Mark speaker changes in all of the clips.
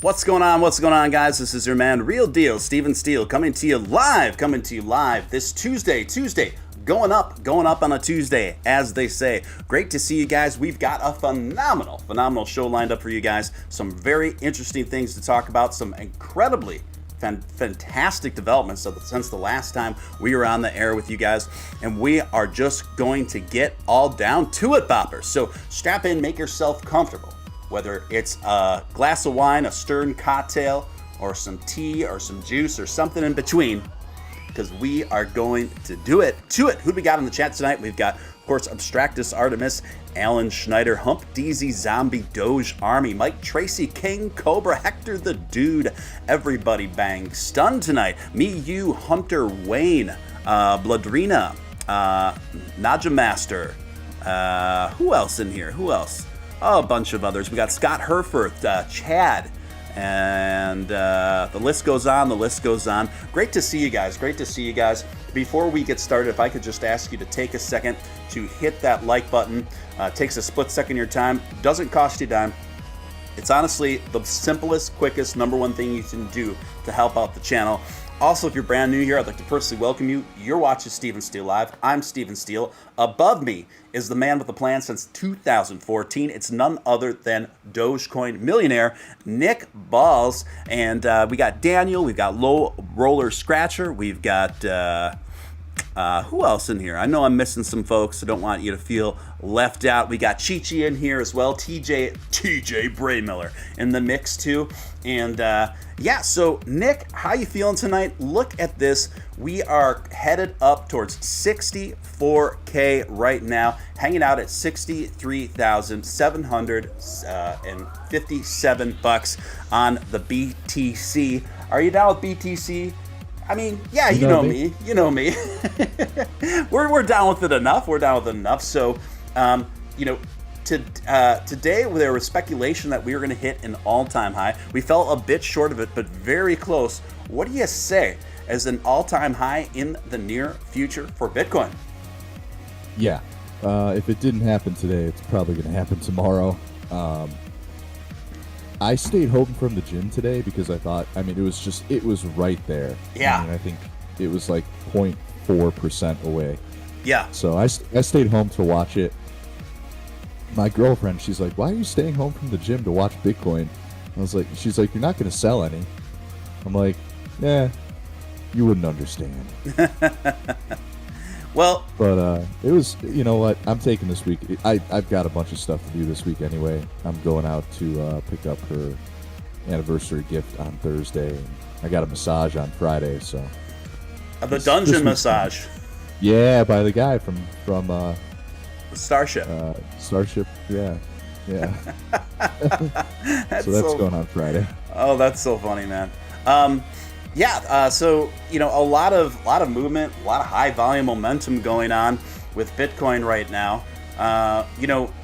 Speaker 1: What's going on? What's going on, guys? This is your man, Real Deal, Steele, coming to you live this Tuesday, going up on a Tuesday, as they say. Great to see you guys. We've got a phenomenal show lined up for you guys. Some very interesting things to talk about, some incredibly fantastic developments since the last time we were on the air with you guys, and we are just going to get all down to it, boppers. So strap in, make yourself comfortable. Whether it's a glass of wine, a Stern cocktail, or some tea, or some juice, or something in between, because we are going to do it. Who do we got in the chat tonight? We've got, of course, Abstractus Artemis, Alan Schneider, Hump DZ Zombie, Doge Army, Mike Tracy, King Cobra, Hector the Dude, Everybody Bang, Stun tonight, me, you, Hunter Wayne, Bloodrina, Naja Master, who else in here? Who else? Oh, a bunch of others. We got Scott Herforth, Chad, and the list goes on. Great to see you guys. Before we get started, if I could just ask you to take a second to hit that like button. Takes a split second of your time. Doesn't cost you a dime. It's honestly the simplest, quickest, number one thing you can do to help out the channel. Also, if you're brand new here, I'd like to personally welcome you. You're watching Steven Steele Live. I'm Steven Steele. Above me is the man with the plan since 2014. It's none other than Dogecoin millionaire Nick Ballz. And we got Daniel. We've got Low Roller Scratcher. We've got who else in here? I know I'm missing some folks. I don't want you to feel left out. We got Chi-Chi in here as well. TJ Braymiller in the mix too. And yeah, so Nick, how you feeling tonight? Look at this. We are headed up towards 64K right now, hanging out at 63,757 bucks on the BTC. Are you down with BTC? I mean, yeah, you know me. We're down with it enough. So, today there was speculation that we were going to hit an all-time high. We fell a bit short of it, but very close. What do you say as an all-time high in the near future for Bitcoin?
Speaker 2: Yeah, if it didn't happen today, it's probably going to happen tomorrow. I stayed home from the gym today because I thought, it was right there.
Speaker 1: Yeah.
Speaker 2: I think it was like 0.4% away.
Speaker 1: Yeah.
Speaker 2: So I stayed home to watch it. My girlfriend, she's like, why are you staying home from the gym to watch Bitcoin? She's like, you're not going to sell any. I'm like, yeah, you wouldn't understand.
Speaker 1: Well,
Speaker 2: but it was, you know what? I'm taking this week. I've got a bunch of stuff to do this week anyway. I'm going out to pick up her anniversary gift on Thursday. And I got a massage on Friday, so.
Speaker 1: The dungeon massage.
Speaker 2: Yeah, by the guy from
Speaker 1: Starship.
Speaker 2: Starship, yeah. So that's going on Friday.
Speaker 1: Oh, that's so funny, man. So a lot of movement, a lot of high volume momentum going on with Bitcoin right now.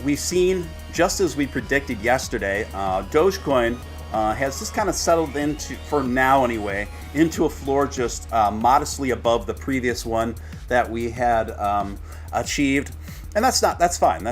Speaker 1: We've seen, just as we predicted yesterday, Dogecoin has just kind of settled into, for now anyway, into a floor just modestly above the previous one that we had achieved, and that's fine.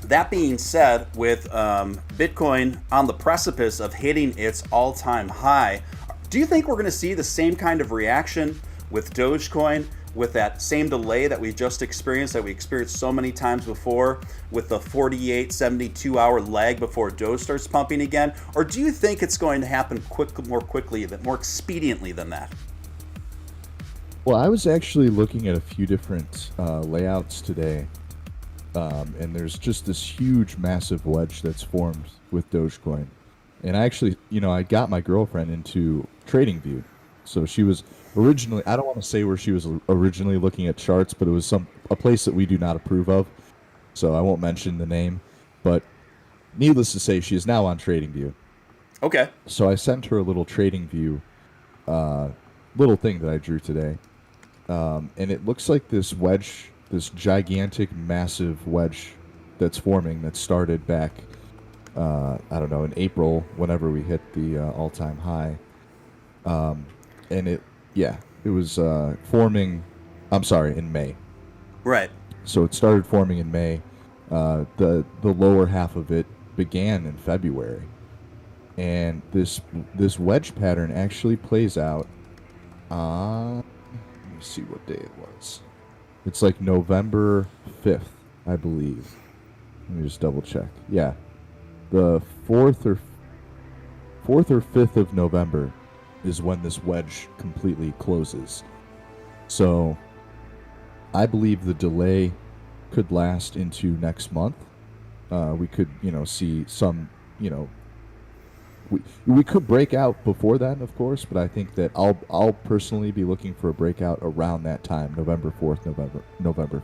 Speaker 1: That being said, with Bitcoin on the precipice of hitting its all-time high, do you think we're going to see the same kind of reaction with Dogecoin, with that same delay that we just experienced, that we experienced so many times before, with the 48, 72-hour lag before Doge starts pumping again? Or do you think it's going to happen more quickly, more expediently than that?
Speaker 2: Well, I was actually looking at a few different layouts today. And there's just this huge, massive wedge that's formed with Dogecoin. And I actually, I got my girlfriend into TradingView. So she was originally, I don't want to say where she was originally looking at charts, but it was a place that we do not approve of. So I won't mention the name. But needless to say, she is now on TradingView.
Speaker 1: Okay.
Speaker 2: So I sent her a little TradingView little thing that I drew today. And it looks like this wedge, this gigantic, massive wedge that's forming, that started back, in April, whenever we hit the all-time high. And it was forming, in May.
Speaker 1: Right.
Speaker 2: So it started forming in May. The lower half of it began in February. and this wedge pattern actually plays out on, let me see what day it was. It's like November 5th, I believe. Let me just double check. Yeah, the 4th or 5th of November is when this wedge completely closes. So I believe the delay could last into next month. We could, see some, we could break out before then, of course, but I think that I'll personally be looking for a breakout around that time, November 4th, November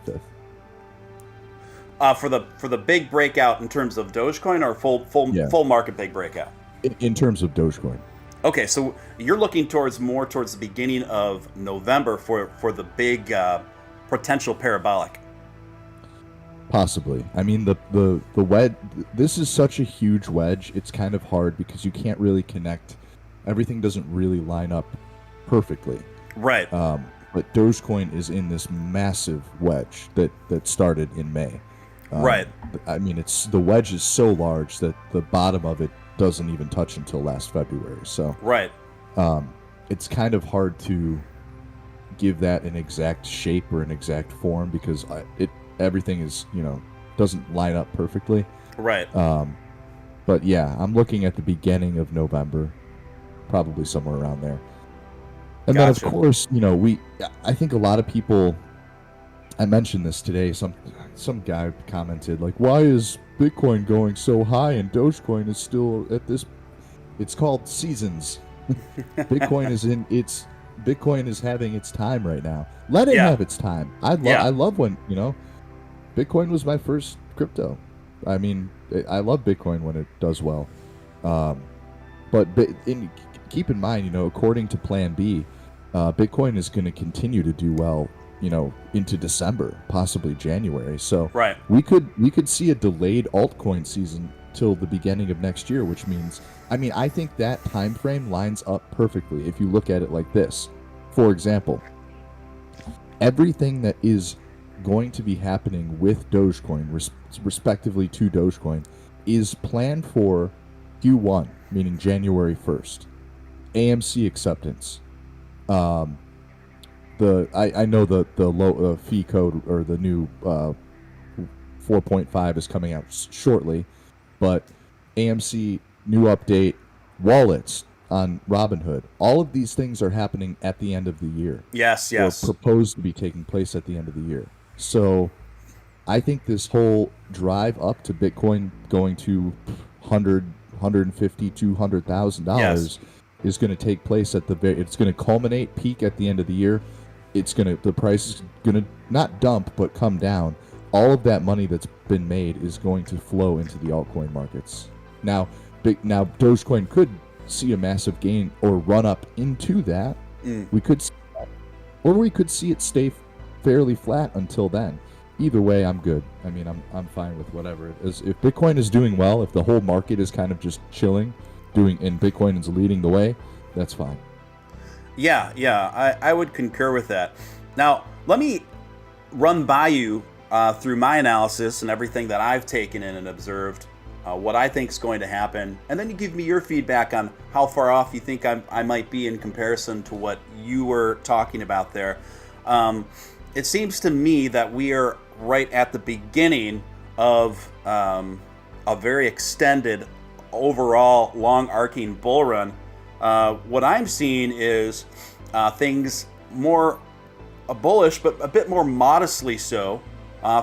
Speaker 2: 5th.
Speaker 1: For the big breakout in terms of Dogecoin, or full market big breakout?
Speaker 2: In terms of Dogecoin.
Speaker 1: Okay, so you're looking towards the beginning of November for the big potential parabolic.
Speaker 2: Possibly. I mean, the wedge. This is such a huge wedge. It's kind of hard because you can't really connect. Everything doesn't really line up perfectly.
Speaker 1: Right.
Speaker 2: But Dogecoin is in this massive wedge that started in May.
Speaker 1: Right.
Speaker 2: I mean, the wedge is so large that the bottom of it doesn't even touch until last February. So.
Speaker 1: Right.
Speaker 2: It's kind of hard to give that an exact shape or an exact form because everything is, doesn't line up perfectly.
Speaker 1: Right.
Speaker 2: But yeah, I'm looking at the beginning of November, probably somewhere around there. And then of course, I think a lot of people, I mentioned this today, some guy commented like, why is Bitcoin going so high and Dogecoin is still at this, it's called seasons. Bitcoin is having its time right now. Let it have its time. I love when, Bitcoin was my first crypto. I mean, I love Bitcoin when it does well. But keep in mind, according to Plan B, Bitcoin is going to continue to do well, into December, possibly January. So
Speaker 1: right.
Speaker 2: we could see a delayed altcoin season till the beginning of next year, which means, I think that time frame lines up perfectly if you look at it like this. For example, everything that is going to be happening with Dogecoin, respectively to Dogecoin, is planned for Q1, meaning January 1st. AMC acceptance. I know the low fee code or the new 4.5 is coming out shortly, but AMC new update, wallets on Robinhood. All of these things are happening at the end of the year.
Speaker 1: Yes.
Speaker 2: Or proposed to be taking place at the end of the year. So I think this whole drive up to Bitcoin going to $100,000, $150,000, $200,000 is going to take place it's going to culminate, peak at the end of the year. The price is going to not dump, but come down. All of that money that's been made is going to flow into the altcoin markets. Now Dogecoin could see a massive gain or run up into that. We could see that. Or we could see it stay fairly flat until then. Either way, I'm good. I'm fine with whatever it is. If Bitcoin is doing well, if the whole market is kind of just chilling, and Bitcoin is leading the way, that's fine. Yeah,
Speaker 1: I would concur with that. Now, let me run by you through my analysis and everything that I've taken in and observed, what I think is going to happen, and then you give me your feedback on how far off you think I might be in comparison to what you were talking about there. It seems to me that we are right at the beginning of a very extended, overall, long-arcing bull run. What I'm seeing is things more bullish, but a bit more modestly so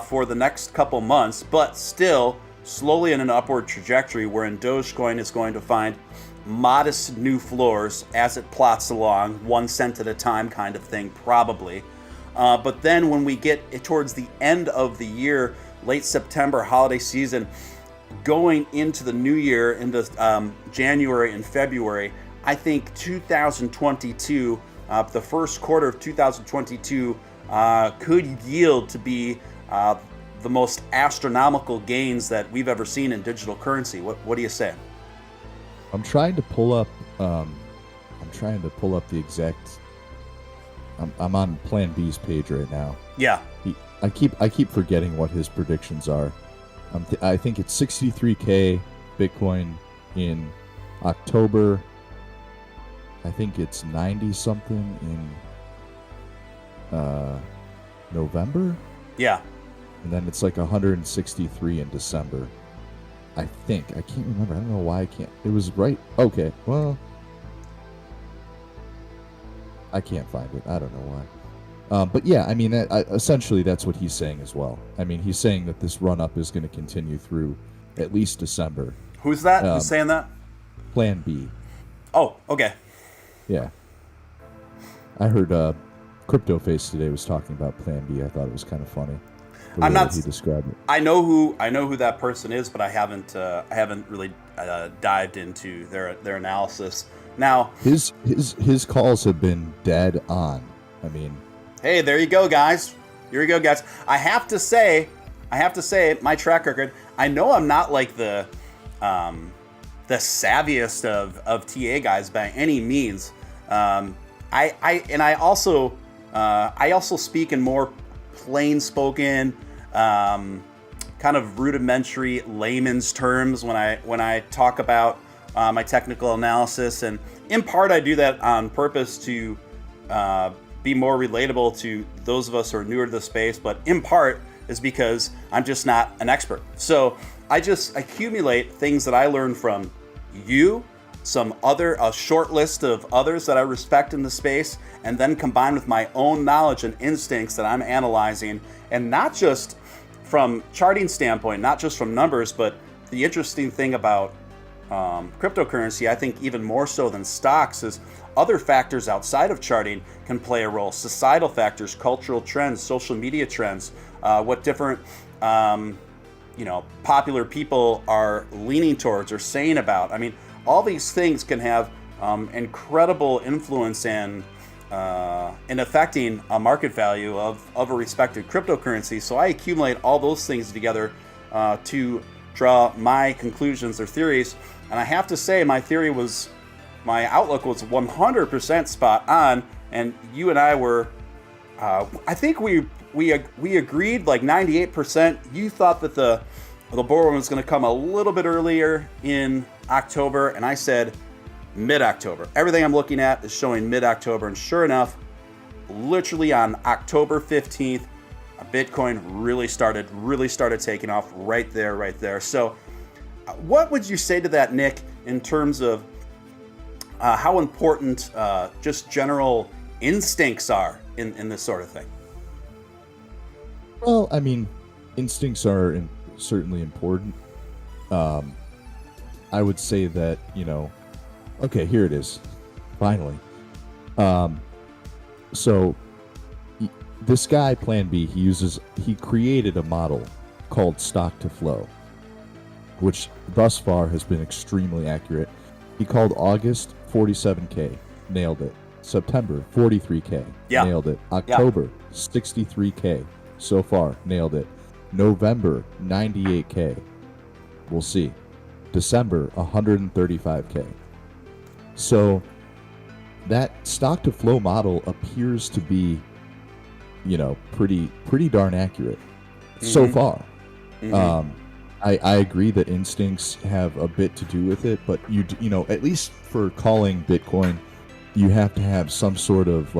Speaker 1: for the next couple months, but still slowly in an upward trajectory wherein Dogecoin is going to find modest new floors as it plots along, 1 cent at a time kind of thing, probably. But then when we get towards the end of the year, late September, holiday season, going into the new year, into January and February, I think 2022, the first quarter of 2022, could yield to be the most astronomical gains that we've ever seen in digital currency. What do you say?
Speaker 2: I'm trying to pull up the exact. I'm on Plan B's page right now.
Speaker 1: Yeah.
Speaker 2: I keep forgetting what his predictions are. I think it's 63K Bitcoin in October, I think it's 90 something in November.
Speaker 1: Yeah.
Speaker 2: And then it's like 163 in December. I think. I can't remember. I don't know why I can't. It was right. Okay. Well, I can't find it. I don't know why. But yeah, I mean, essentially that's what he's saying as well. I mean, he's saying that this run-up is going to continue through at least December.
Speaker 1: Who's that? Who's saying that?
Speaker 2: Plan B.
Speaker 1: Oh, okay.
Speaker 2: Yeah. I heard Crypto Face today was talking about Plan B. I thought it was kind of funny.
Speaker 1: I'm not.
Speaker 2: He described it.
Speaker 1: I know who that person is, but I haven't really dived into their analysis. Now,
Speaker 2: his calls have been dead on. I mean,
Speaker 1: hey, there you go, guys. Here you go, guys. I have to say, my track record. I know I'm not like the savviest of TA guys by any means. I also speak in more plain spoken, kind of rudimentary layman's terms when I talk about my technical analysis, and in part I do that on purpose to be more relatable to those of us who are newer to the space, but in part is because I'm just not an expert. So I just accumulate things that I learned from you, a short list of others that I respect in the space, and then combine with my own knowledge and instincts that I'm analyzing, and not just from charting standpoint, not just from numbers, but the interesting thing about cryptocurrency, I think even more so than stocks, is other factors outside of charting can play a role. Societal factors, cultural trends, social media trends, what different popular people are leaning towards or saying about. I mean, all these things can have incredible influence in affecting a market value of a respected cryptocurrency. So I accumulate all those things together to draw my conclusions or theories. And I have to say, my outlook was 100% spot on. And you and I were, I think we agreed like 98%. You thought that the bull run was going to come a little bit earlier in October, and I said mid-October. Everything I'm looking at is showing mid-October, and sure enough, literally on October 15th, Bitcoin really started taking off right there. So what would you say to that, Nick, in terms of how important just general instincts are in this sort of thing?
Speaker 2: Well, I mean, instincts are certainly important. I would say that, okay, here it is. Finally. So this guy, Plan B, he created a model called stock to flow, which thus far has been extremely accurate. He called August 47K, nailed it. September 43K, nailed it. October 63K, so far, nailed it. November 98K, we'll see. December 135K. So that stock to flow model appears to be, pretty darn accurate so far. Mm-hmm. I agree that instincts have a bit to do with it, but at least for calling Bitcoin, you have to have some sort of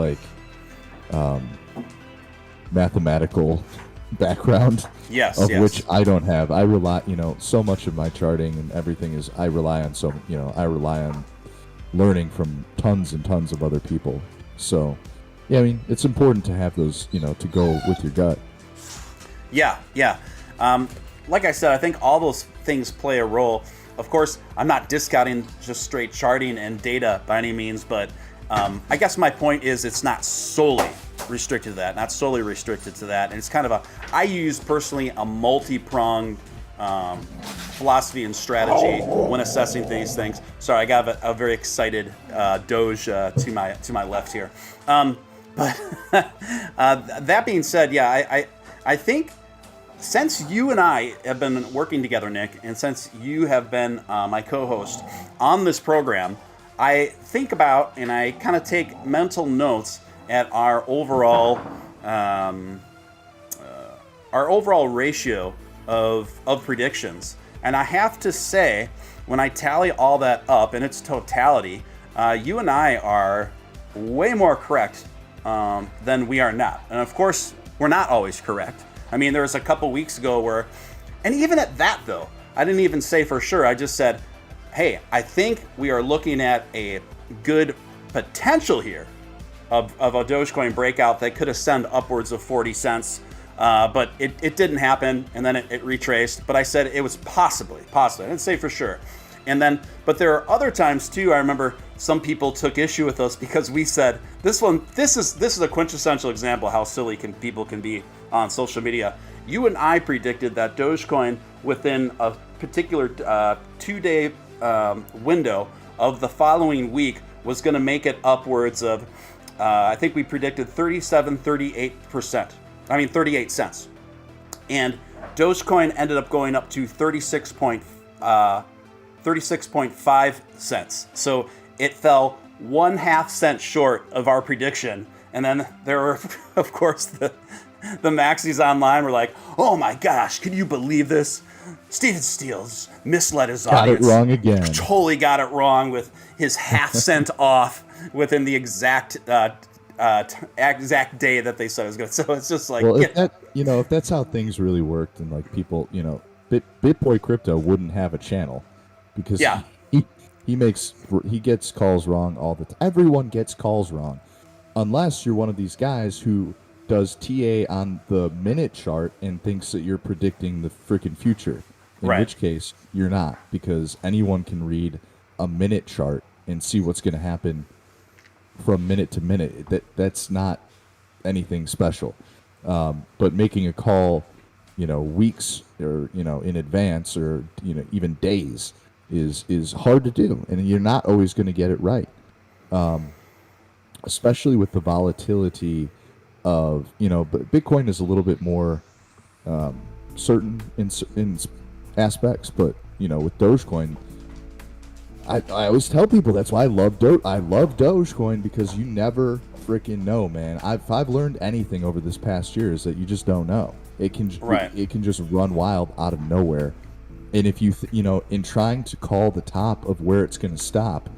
Speaker 2: mathematical background.
Speaker 1: Yes.
Speaker 2: Which I don't have. I rely, so much of my charting and everything is I rely on learning from tons and tons of other people. So, yeah, I mean, it's important to have those, to go with your gut. Yeah.
Speaker 1: Like I said, I think all those things play a role. Of course, I'm not discounting just straight charting and data by any means, but I guess my point is it's not solely restricted to that, and it's kind of I use personally a multi-pronged philosophy and strategy when assessing these things. Sorry, I got a very excited Doge to my left here. But that being said, yeah, I think since you and I have been working together, Nick, and since you have been my co-host on this program, I think about and I kind of take mental notes at our overall ratio of predictions. And I have to say, when I tally all that up in its totality, you and I are way more correct than we are not. And of course, we're not always correct. I mean, there was a couple weeks ago where, and even at that though, I didn't even say for sure. I just said, hey, I think we are looking at a good potential here of a Dogecoin breakout that could ascend upwards of 40 cents. But it didn't happen, and then it retraced. But I said it was possibly. I didn't say for sure. And then, but there are other times too. I remember some people took issue with us because we said this is a quintessential example of how silly people can be on social media. You and I predicted that Dogecoin within a particular 2-day window of the following week was going to make it upwards of, I think we predicted 38 cents. And Dogecoin ended up going up to 36.5 cents. So it fell 1/2 cent short of our prediction. And then there were, of course, the maxis online were like, oh my gosh, can you believe this? Steven Steele's misled his audience.
Speaker 2: Got it wrong again.
Speaker 1: Totally got it wrong with his 1/2 cent off within the exact day that they said it was good. So it's just like,
Speaker 2: well, if that's how things really worked, and like people, BitBoy Crypto wouldn't have a channel because he gets calls wrong all the time. Everyone gets calls wrong, unless you're one of these guys who does TA on the minute chart and thinks that you're predicting the freaking future. In which case, you're not, because anyone can read a minute chart and see what's going to happen from minute to minute. That's not anything special. But making a call, weeks or in advance, or even days is hard to do, and you're not always going to get it right. Especially with the volatility of but Bitcoin is a little bit more certain in aspects, but with Dogecoin, I always tell people that's why I love Dogecoin, because you never freaking know, man. If I've learned anything over this past year is that you just don't know. It can just run wild out of nowhere, and if you in trying to call the top of where it's going to stop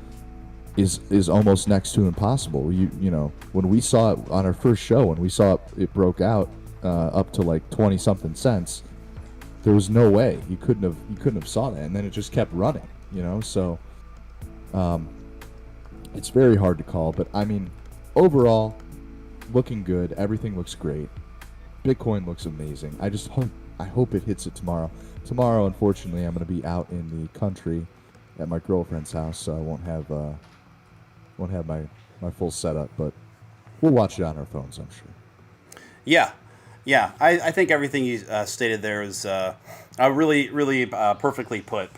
Speaker 2: is almost next to impossible. When we saw it on our first show, when we saw it broke out up to like 20 something cents, there was no way you couldn't have saw that, and then it just kept running. So it's very hard to call, but I mean, overall, looking good. Everything looks great. Bitcoin looks amazing. I hope it hits it tomorrow. Tomorrow, unfortunately, I'm going to be out in the country at my girlfriend's house, so I won't have my full setup, but we'll watch it on our phones, I'm sure.
Speaker 1: Yeah. I think everything you stated there is really, really perfectly put.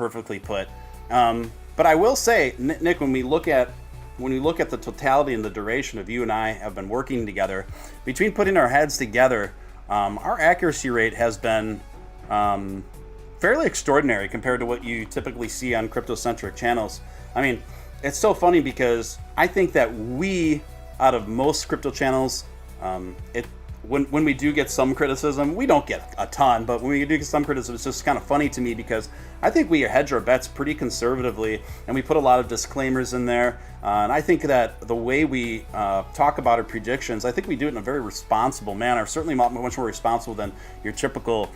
Speaker 1: But I will say, Nick, when we look at the totality and the duration of you and I have been working together, between putting our heads together, our accuracy rate has been fairly extraordinary compared to what you typically see on crypto-centric channels. I mean, it's so funny because I think that we, out of most crypto channels, when we do get some criticism, we don't get a ton, but when we do get some criticism, it's just kind of funny to me because I think we hedge our bets pretty conservatively, and we put a lot of disclaimers in there. And I think that the way we talk about our predictions, I think we do it in a very responsible manner, certainly much more responsible than your typical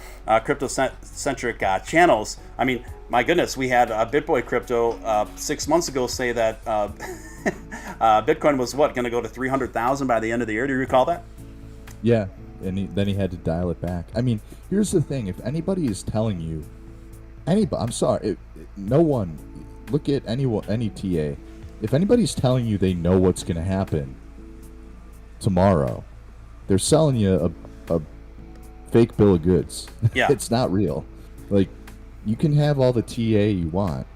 Speaker 1: crypto-centric channels. I mean, my goodness, we had BitBoy Crypto 6 months ago say that Bitcoin was going to go to 300,000 by the end of the year. Do you recall that?
Speaker 2: Yeah, and then he had to dial it back. I mean, here's the thing. If anybody is telling you, I'm sorry, no one, look at any TA. If anybody's telling you they know what's going to happen tomorrow, they're selling you a fake bill of goods.
Speaker 1: Yeah.
Speaker 2: It's not real. Like, you can have all the TA you want.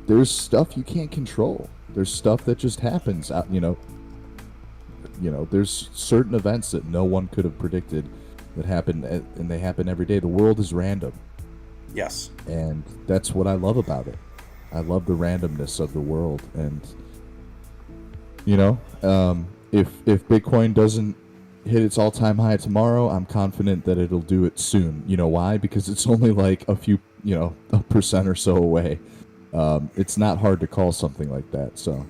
Speaker 2: There's stuff you can't control. There's stuff that just happens out, there's certain events that no one could have predicted that happen, and they happen every day. The world is random.
Speaker 1: Yes.
Speaker 2: And that's what I love about it. I love the randomness of the world. And, if Bitcoin doesn't hit its all-time high tomorrow, I'm confident that it'll do it soon. You know why? Because it's only like a few a percent or so away. It's not hard to call something like that. So,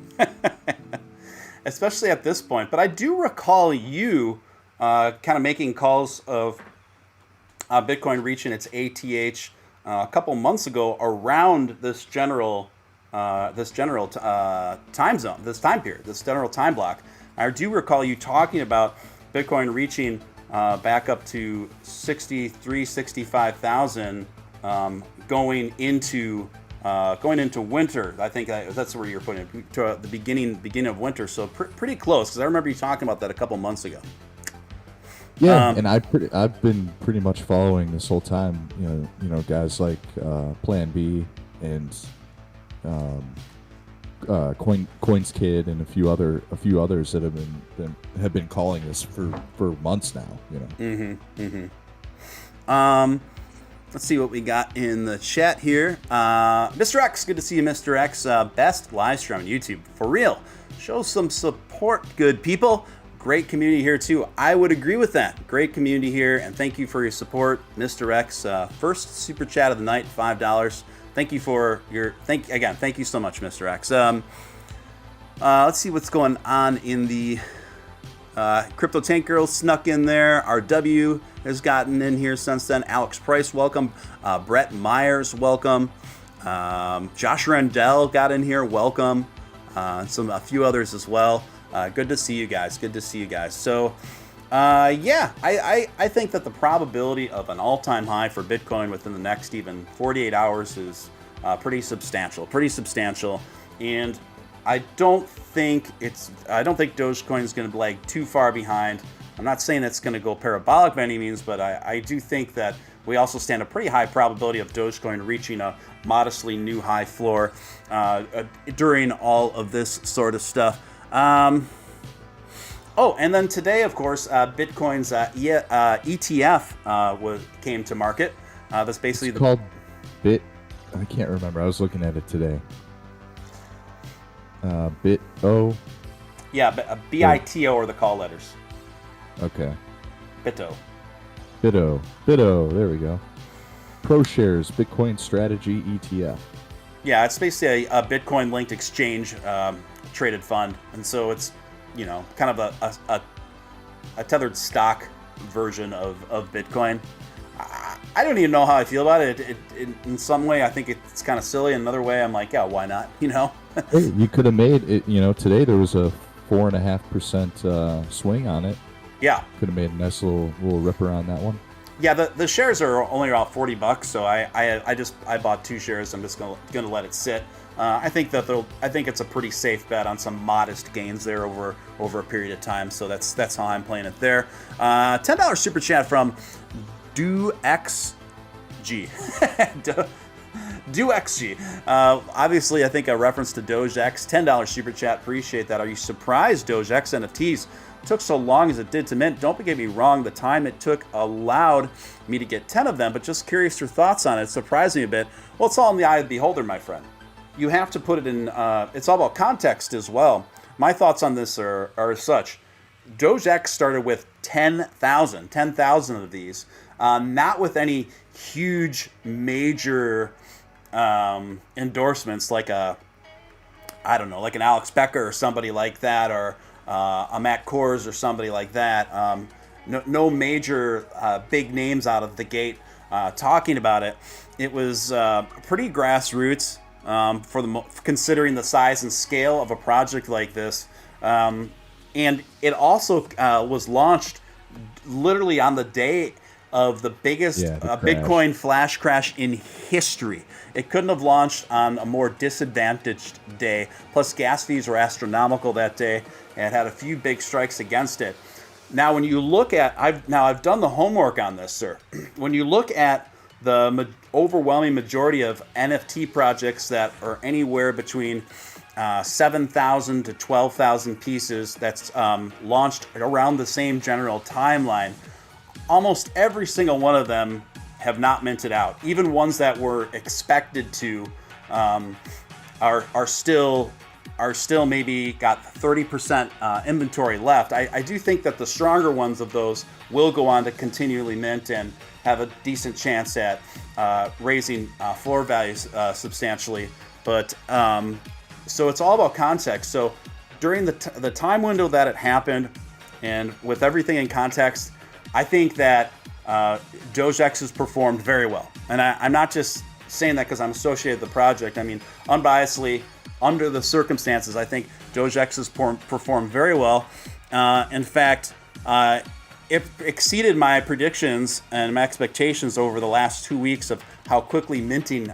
Speaker 1: especially at this point. But I do recall you kind of making calls of Bitcoin reaching its ATH a couple months ago around this general time zone, this time period, this general time block. I do recall you talking about Bitcoin reaching back up to 65,000 going into winter. I think that's where you're putting it, to the beginning of winter. So pretty close, because I remember you talking about that a couple months ago.
Speaker 2: Yeah, and I've been pretty much following this whole time. Guys like Plan B and Coins Kid and a few others that have been calling this for months now.
Speaker 1: Let's see what we got in the chat here. Mr. X, good to see you, Mr. X. Best live stream on YouTube for real. Show some support, good people. Great community here too. I would agree with that. Great community here, and thank you for your support, Mr. X. First super chat of the night, $5. Thank you for your thank you so much, Mr. X. Let's see what's going on in the Crypto Tank Girl snuck in there. RW has gotten in here since then. Alex Price, welcome. Brett Myers, welcome. Josh Rendell got in here, welcome. A few others as well. Good to see you guys. So, I think that the probability of an all-time high for Bitcoin within the next even 48 hours is pretty substantial. And I don't think Dogecoin is going to lag too far behind. I'm not saying it's going to go parabolic by any means, but I do think that we also stand a pretty high probability of Dogecoin reaching a modestly new high floor during all of this sort of stuff. And then today, of course, Bitcoin's ETF came to market. That's basically
Speaker 2: called Bit. I can't remember. I was looking at it today. BitO.
Speaker 1: Yeah, BITO are the call letters.
Speaker 2: Okay.
Speaker 1: BitO.
Speaker 2: There we go. ProShares Bitcoin Strategy ETF.
Speaker 1: Yeah, it's basically a Bitcoin-linked exchange traded fund, and so it's kind of a tethered stock version of Bitcoin. I don't even know how I feel about it. In some way, I think it's kind of silly. In another way, I'm like, yeah, why not?
Speaker 2: Hey, you could have made it. Today there was a 4.5% swing on it.
Speaker 1: Yeah,
Speaker 2: could have made a nice little rip around that one.
Speaker 1: Yeah, the shares are only around $40, so I bought 2 shares. I'm just gonna let it sit. I think it's a pretty safe bet on some modest gains there over a period of time. So that's how I'm playing it there. $10 super chat from DogeX. DogeXG. Obviously, I think a reference to DogeX. $10 super chat. Appreciate that. Are you surprised DogeX NFTs took so long as it did to mint? Don't get me wrong, the time it took allowed me to get 10 of them, but just curious your thoughts on it. It surprised me a bit. Well, it's all in the eye of the beholder, my friend. You have to put it in, it's all about context as well. My thoughts on this are as such. DogeX started with 10,000 of these, not with any huge major endorsements like an Alex Becker or somebody like that, or a Matt Kors or somebody like that. No major big names out of the gate talking about it. It was pretty grassroots considering the size and scale of a project like this. And it also was launched literally on the day of the biggest Bitcoin flash crash in history. It couldn't have launched on a more disadvantaged day. Plus, gas fees were astronomical that day, and had a few big strikes against it. Now, when you look at, I've done the homework on this, sir. When you look at the overwhelming majority of NFT projects that are anywhere between 7,000 to 12,000 pieces, that's launched around the same general timeline, almost every single one of them have not minted out. Even ones that were expected to are still are still maybe got 30% inventory left, I do think that the stronger ones of those will go on to continually mint and have a decent chance at raising floor values substantially. But so it's all about context. So during the time window that it happened, and with everything in context, I think that DogeX has performed very well. And I'm not just saying that because I'm associated with the project. I mean, unbiasedly, under the circumstances, I think DogeX has performed very well. In fact, it exceeded my predictions and my expectations over the last 2 weeks of how quickly minting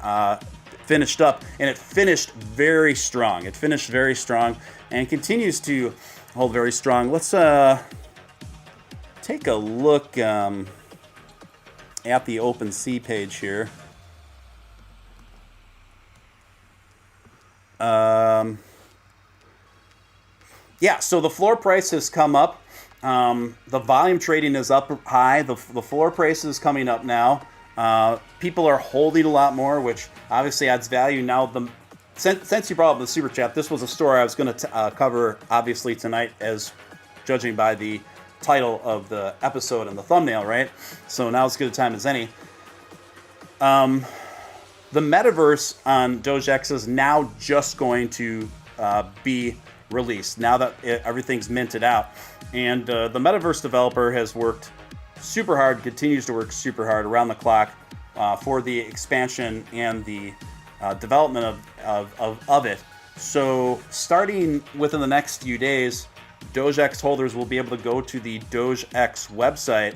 Speaker 1: finished up, and it finished very strong. It finished very strong and continues to hold very strong. Let's take a look at the OpenSea page here. Yeah, so the floor price has come up. The volume trading is up high. The floor price is coming up now. People are holding a lot more, which obviously adds value. Now, since you brought up the Super Chat, this was a story I was going to cover, obviously, tonight, as judging by the title of the episode and the thumbnail, right? So now it's as good a time as any. The metaverse on DogeX is now just going to be released now that everything's minted out. And the metaverse developer has worked super hard, continues to work super hard around the clock for the expansion and the development of it. So starting within the next few days, DogeX holders will be able to go to the DogeX website,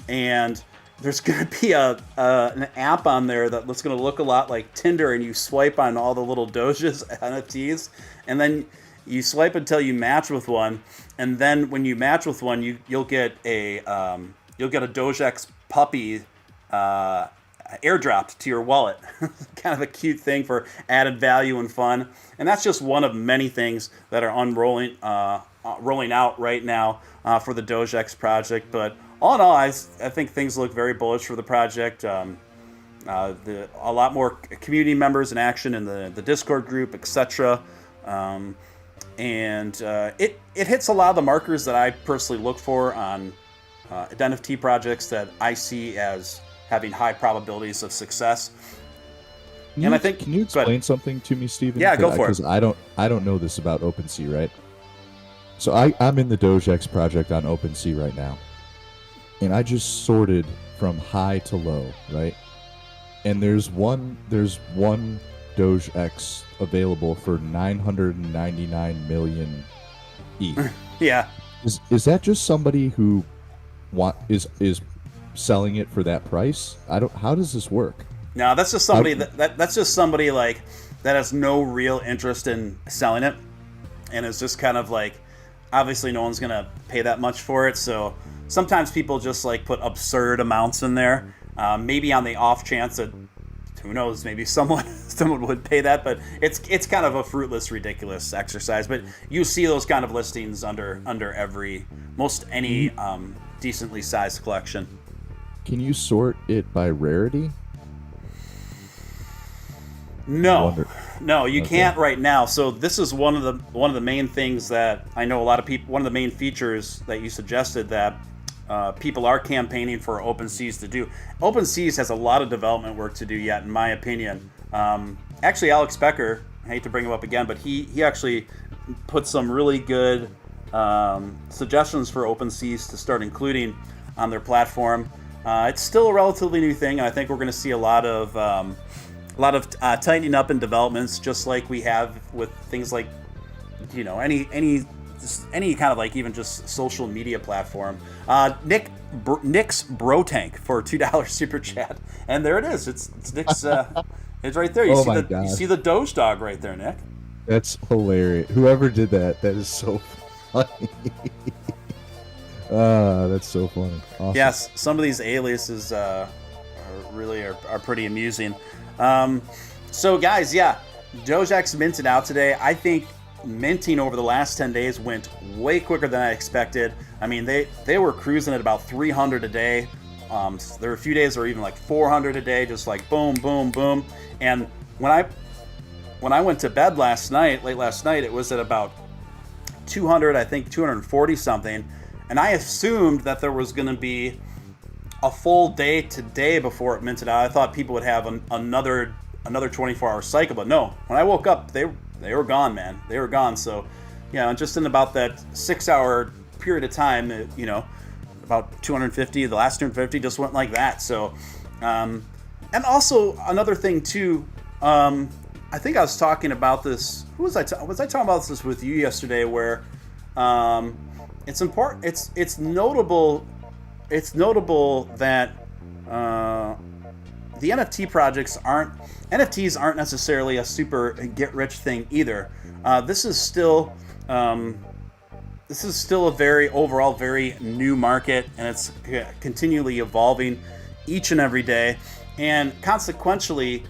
Speaker 1: and there's going to be an app on there that's going to look a lot like Tinder, and you swipe on all the little Doges NFTs, and then you swipe until you match with one, and then when you match with one, you'll get a DogeX puppy airdropped to your wallet. Kind of a cute thing for added value and fun, and that's just one of many things that are rolling out right now for the DogeX project. But all in all, I think things look very bullish for the project. A lot more community members in action in the Discord group, etc. And it hits a lot of the markers that I personally look for on NFT projects that I see as having high probabilities of success.
Speaker 2: Can you explain something to me, Steven?
Speaker 1: Yeah, go for it.
Speaker 2: Because I don't know this about OpenSea, right? So I'm in the DogeX project on OpenSea right now, and I just sorted from high to low, right? And there's one DogeX available for 999 million ETH.
Speaker 1: Yeah.
Speaker 2: Is that just somebody who is selling it for that price? How does this work?
Speaker 1: No, that's just somebody that's just somebody like that has no real interest in selling it, and it's just kind of like, obviously no one's gonna pay that much for it, so sometimes people just like put absurd amounts in there, maybe on the off chance that, who knows, maybe someone would pay that, but it's kind of a fruitless, ridiculous exercise. But you see those kind of listings under most any decently sized collection.
Speaker 2: Can you sort it by rarity?
Speaker 1: No, you can't right now. So this is one of the main things that I know a lot of people. One of the main features that you suggested that people are campaigning for OpenSeas to do. OpenSeas has a lot of development work to do yet, in my opinion. Actually, Alex Becker, I hate to bring him up again, but he actually put some really good suggestions for OpenSeas to start including on their platform. It's still a relatively new thing, and I think we're going to see a lot of tightening up in developments, just like we have with things like, any kind of like even just social media platform. Nick's Bro Tank for $2 super chat, and there it is. It's Nick's. It's right there. You see the Doge dog right there, Nick.
Speaker 2: That's hilarious. Whoever did that is so funny. That's so funny. Awesome.
Speaker 1: Yes, some of these aliases are pretty amusing. So guys, yeah, DogeX minted out today. I think minting over the last 10 days went way quicker than I expected. I mean, they were cruising at about 300 a day. There were a few days that were even like 400 a day, just like boom, boom, boom. And when when I went to bed late last night, it was at about 200, I think 240 something, and I assumed that there was going to be a full day today before it minted out. I thought people would have another 24-hour cycle, but no. When I woke up, they were gone, man. They were gone. So, just in about that 6-hour period of time, about 250, the last 250 just went like that. So, and also another thing too. I think I was talking about this. Who was I? Was I talking about this with you yesterday? Where it's important. It's notable. It's notable that the NFTs aren't necessarily a super get-rich thing either. This is still a very new market, and it's continually evolving each and every day. And consequentially,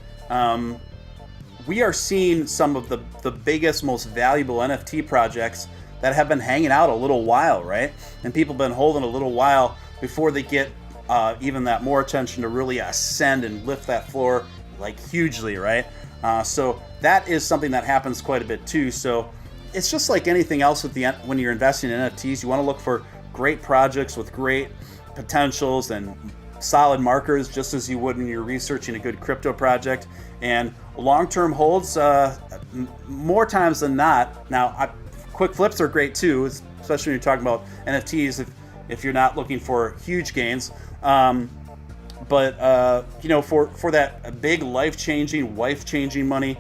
Speaker 1: we are seeing some of the biggest, most valuable NFT projects that have been hanging out a little while, right? And people have been holding a little while before they get even that more attention to really ascend and lift that floor like hugely, right? So that is something that happens quite a bit too. So it's just like anything else when you're investing in NFTs, you want to look for great projects with great potentials and solid markers, just as you would when you're researching a good crypto project. And long-term holds, more times than not. Now, quick flips are great too, especially when you're talking about NFTs if you're not looking for huge gains. But for that big life-changing, wife-changing money,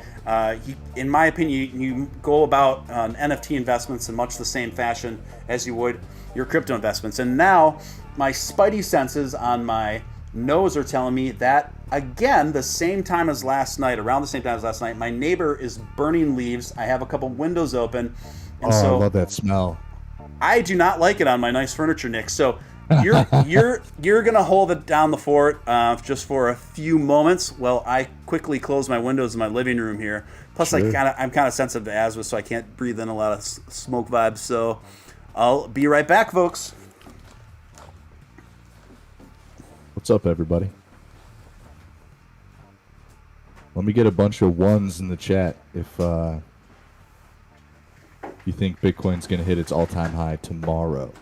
Speaker 1: in my opinion, you go about NFT investments in much the same fashion as you would your crypto investments. And now my spidey senses on my nose are telling me that, again, around the same time as last night, my neighbor is burning leaves. I have a couple windows open. And
Speaker 2: I love that smell.
Speaker 1: I do not like it on my nice furniture, Nick. So you're gonna hold it down the fort just for a few moments while I quickly close my windows in my living room here. Plus, sure. I'm kind of sensitive to asthma, so I can't breathe in a lot of smoke vibes. So I'll be right back, folks.
Speaker 2: What's up, everybody? Let me get a bunch of ones in the chat if you think Bitcoin's going to hit its all-time high tomorrow.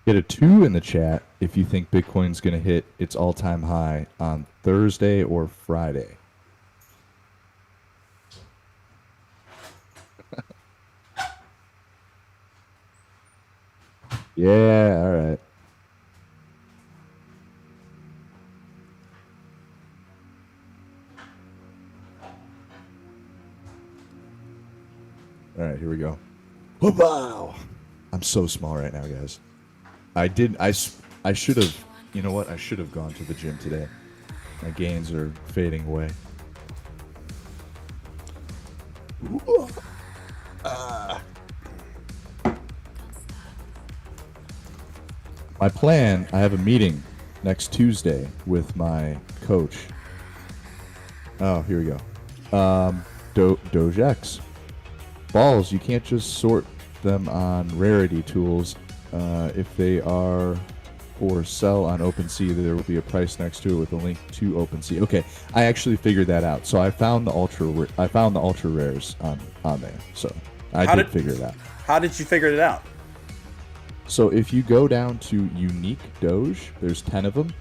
Speaker 2: Get a 2 in the chat if you think Bitcoin's going to hit its all-time high on Thursday or Friday. Yeah, all right. All right, here we go. Wow. I'm so small right now, guys. I should have, you know what? I should have gone to the gym today. My gains are fading away. My plan, I have a meeting next Tuesday with my coach. Oh, here we go. DogeX. Ballz, you can't just sort them on rarity tools. If they are for sell on OpenSea, there will be a price next to it with a link to OpenSea. Okay, I actually figured that out. So I found the ultra rares on there. So I did figure it out.
Speaker 1: How did you figure it out?
Speaker 2: So if you go down to unique Doge, there's 10 of them.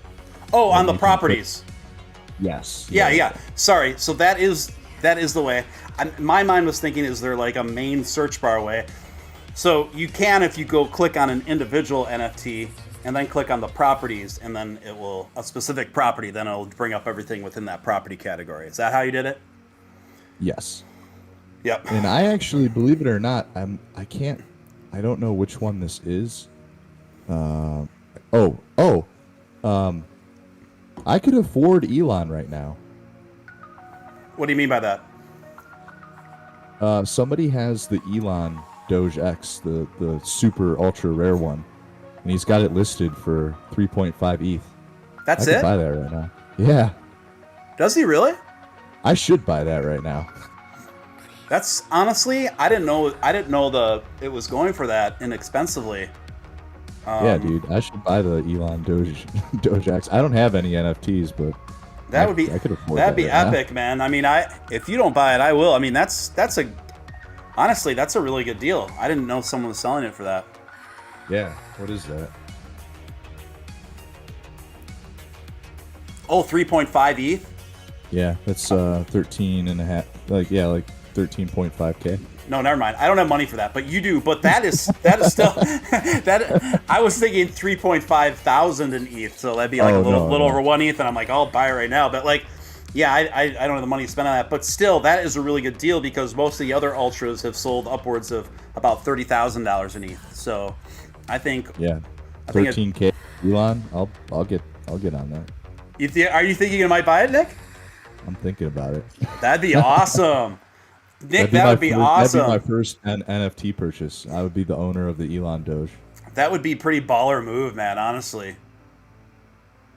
Speaker 1: Oh, on the properties.
Speaker 2: Yes.
Speaker 1: Yeah. Sorry. So that is the way. My mind was thinking, is there like a main search bar way? So you can, if you go click on an individual NFT and then click on the properties, and then it will, a specific property, then it'll bring up everything within that property category. Is that how you did it? Yes. Yep.
Speaker 2: And I actually, believe it or not, I don't know which one this is. I could afford Elon right now.
Speaker 1: What do you mean by that?
Speaker 2: Somebody has the Elon DogeX, the super ultra rare one, and he's got it listed for 3.5 ETH.
Speaker 1: That's
Speaker 2: I could buy that right now. Yeah.
Speaker 1: Does he really?
Speaker 2: I should buy that right now.
Speaker 1: That's honestly, I didn't know it was going for that inexpensively.
Speaker 2: Yeah, dude, I should buy the Elon DogeX. I don't have any NFTs, but
Speaker 1: That would be
Speaker 2: I could afford
Speaker 1: that'd
Speaker 2: that
Speaker 1: be
Speaker 2: right
Speaker 1: epic, man. I mean, if you don't buy it, I will. I mean, that's honestly, that's a really good deal. I didn't know someone was selling it for that.
Speaker 2: now. Yeah, what is that?
Speaker 1: Oh, 3.5 ETH.
Speaker 2: Yeah, that's 13 and a half. Like 13.5K.
Speaker 1: No, never mind. I don't have money for that, but you do. But that is still that. I was thinking 3.5 thousand in ETH, so that'd be like a little over 1 ETH, and I'm like, I'll buy it right now. But like, yeah, I don't have the money to spend on that. But still, that is a really good deal because most of the other ultras have sold upwards of about $30,000 in ETH. So, I think
Speaker 2: 13K Elon. I'll get on that.
Speaker 1: Are you thinking you might buy it, Nick?
Speaker 2: I'm thinking about it.
Speaker 1: That'd be awesome. Nick, that would be awesome.
Speaker 2: That'd be my first NFT purchase. I would be the owner of the Elon Doge.
Speaker 1: That would be pretty baller move, man, honestly.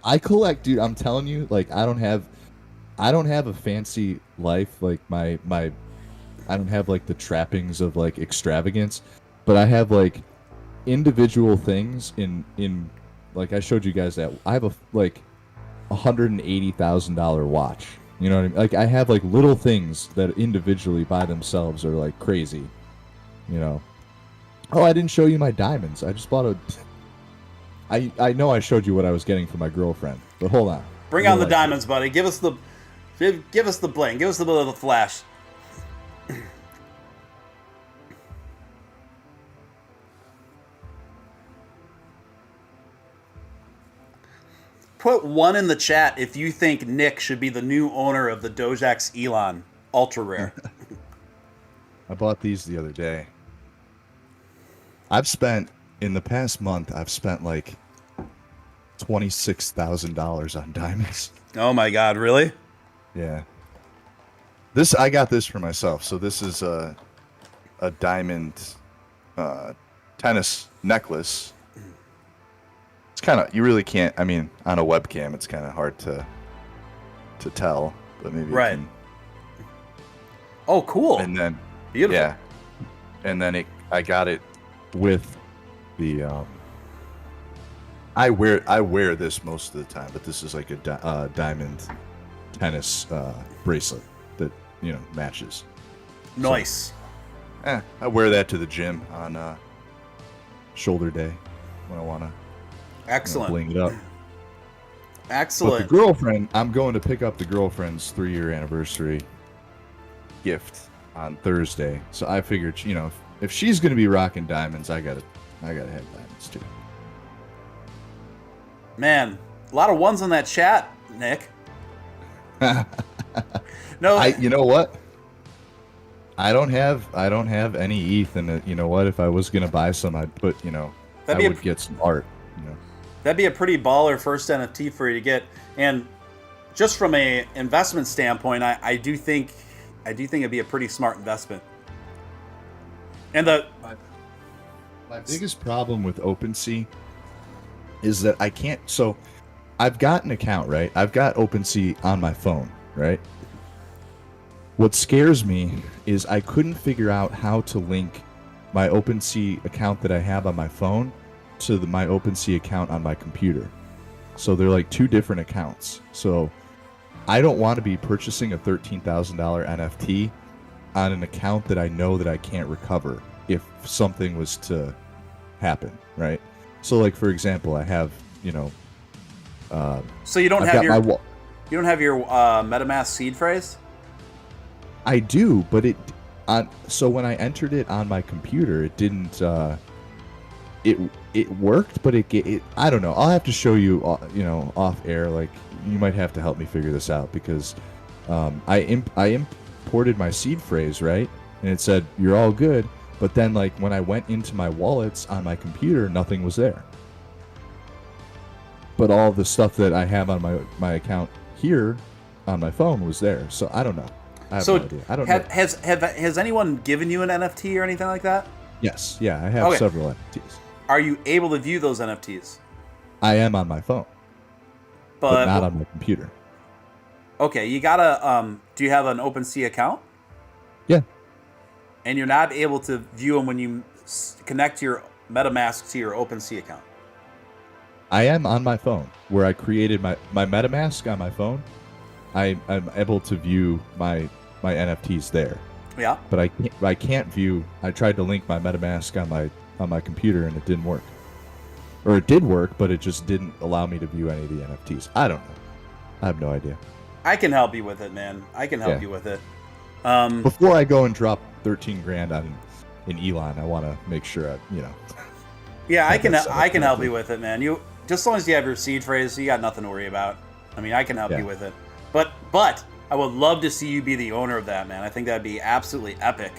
Speaker 2: I collect, dude, I'm telling you, like I don't have a fancy life, like my I don't have like the trappings of like extravagance, but I have like individual things in like I showed you guys that I have a like $180,000 watch. You know what I mean? Like I have like little things that individually by themselves are like crazy. You know. Oh, I didn't show you my diamonds. I just bought a. I know I showed you what I was getting for my girlfriend, but hold on.
Speaker 1: Bring on the diamonds, buddy. Give us the bling. Give us the bit of the flash. Put one in the chat if you think Nick should be the new owner of the DogeX Elon Ultra Rare.
Speaker 2: I bought these the other day. I've spent in the past month. I've spent like $26,000 on diamonds.
Speaker 1: Oh my God! Really?
Speaker 2: Yeah. I got this for myself. So this is a diamond tennis necklace. It's kind of, you really can't, I mean, on a webcam, it's kind of hard to tell, but maybe
Speaker 1: right.
Speaker 2: You can.
Speaker 1: Oh, cool.
Speaker 2: And then,
Speaker 1: beautiful.
Speaker 2: Yeah. And then I got it with the, I wear this most of the time, but this is like a diamond tennis bracelet that, you know, matches.
Speaker 1: Nice.
Speaker 2: So, I wear that to the gym on shoulder day when I want to.
Speaker 1: Excellent.
Speaker 2: Bling it up.
Speaker 1: Excellent.
Speaker 2: But the girlfriend, I'm going to pick up the girlfriend's 3-year anniversary gift on Thursday. So I figured, you know, if she's going to be rocking diamonds, I gotta have diamonds too.
Speaker 1: Man, a lot of ones on that chat, Nick. No,
Speaker 2: you know what? I don't have any ETH, and you know what? If I was gonna buy some, I'd put, you know, I would get some art. You know,
Speaker 1: that'd be a pretty baller first NFT for you to get. And just from a investment standpoint, I do think it'd be a pretty smart investment. And
Speaker 2: my biggest problem with OpenSea is that I can't. So I've got an account, right? I've got OpenSea on my phone, right? What scares me is I couldn't figure out how to link my OpenSea account that I have on my phone to my OpenSea account on my computer. So they're like two different accounts. So I don't want to be purchasing a $13,000 NFT on an account that I know that I can't recover if something was to happen, right? So like, for example, I have, you know,
Speaker 1: so you don't have your MetaMask seed phrase?
Speaker 2: I do, but so when I entered it on my computer, it didn't. It worked, but it I don't know. I'll have to show you, you know, off air. Like you might have to help me figure this out because I imported my seed phrase, right, and it said you're all good. But then like when I went into my wallets on my computer, nothing was there. But all the stuff that I have on my account here on my phone was there. So I don't know. I have no idea. I don't know.
Speaker 1: Has anyone given you an NFT or anything like that?
Speaker 2: Yes. Yeah, I have several NFTs.
Speaker 1: Are you able to view those NFTs?
Speaker 2: I am on my phone, but not on my computer.
Speaker 1: Okay, you gotta. Do you have an OpenSea account?
Speaker 2: Yeah.
Speaker 1: and you're not able to view them when you connect your MetaMask to your OpenSea account.
Speaker 2: I am on my phone where I created my MetaMask on my phone. I'm able to view my NFTs there.
Speaker 1: Yeah.
Speaker 2: But I can't view. I tried to link my MetaMask on my computer and it didn't work. Or it did work, but it just didn't allow me to view any of the NFTs. I don't know. I have no idea.
Speaker 1: I can help you with it, man. I can help you with it.
Speaker 2: Before I go and drop 13 grand in Elon, I want to make sure
Speaker 1: Yeah, I can help you with it, man. You just as long as you have your seed phrase, you got nothing to worry about. I mean, I can help you with it. But I would love to see you be the owner of that, man. I think that'd be absolutely epic.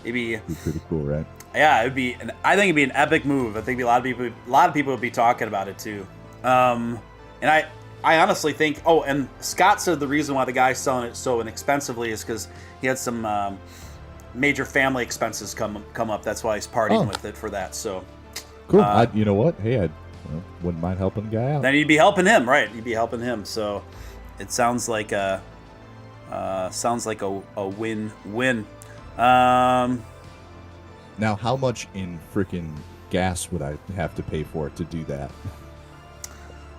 Speaker 1: It'd be
Speaker 2: pretty cool, right?
Speaker 1: Yeah, it'd be. I think it'd be an epic move. I think a lot of people would be talking about it too. And I honestly think. Oh, and Scott said the reason why the guy's selling it so inexpensively is because he had some major family expenses come up. That's why he's partying with it for that. So
Speaker 2: cool. You know what? Hey, I wouldn't mind helping the guy out.
Speaker 1: Then you'd be helping him, right? You'd be helping him. So it sounds like a win-win.
Speaker 2: Now, how much in freaking gas would I have to pay for it to do that?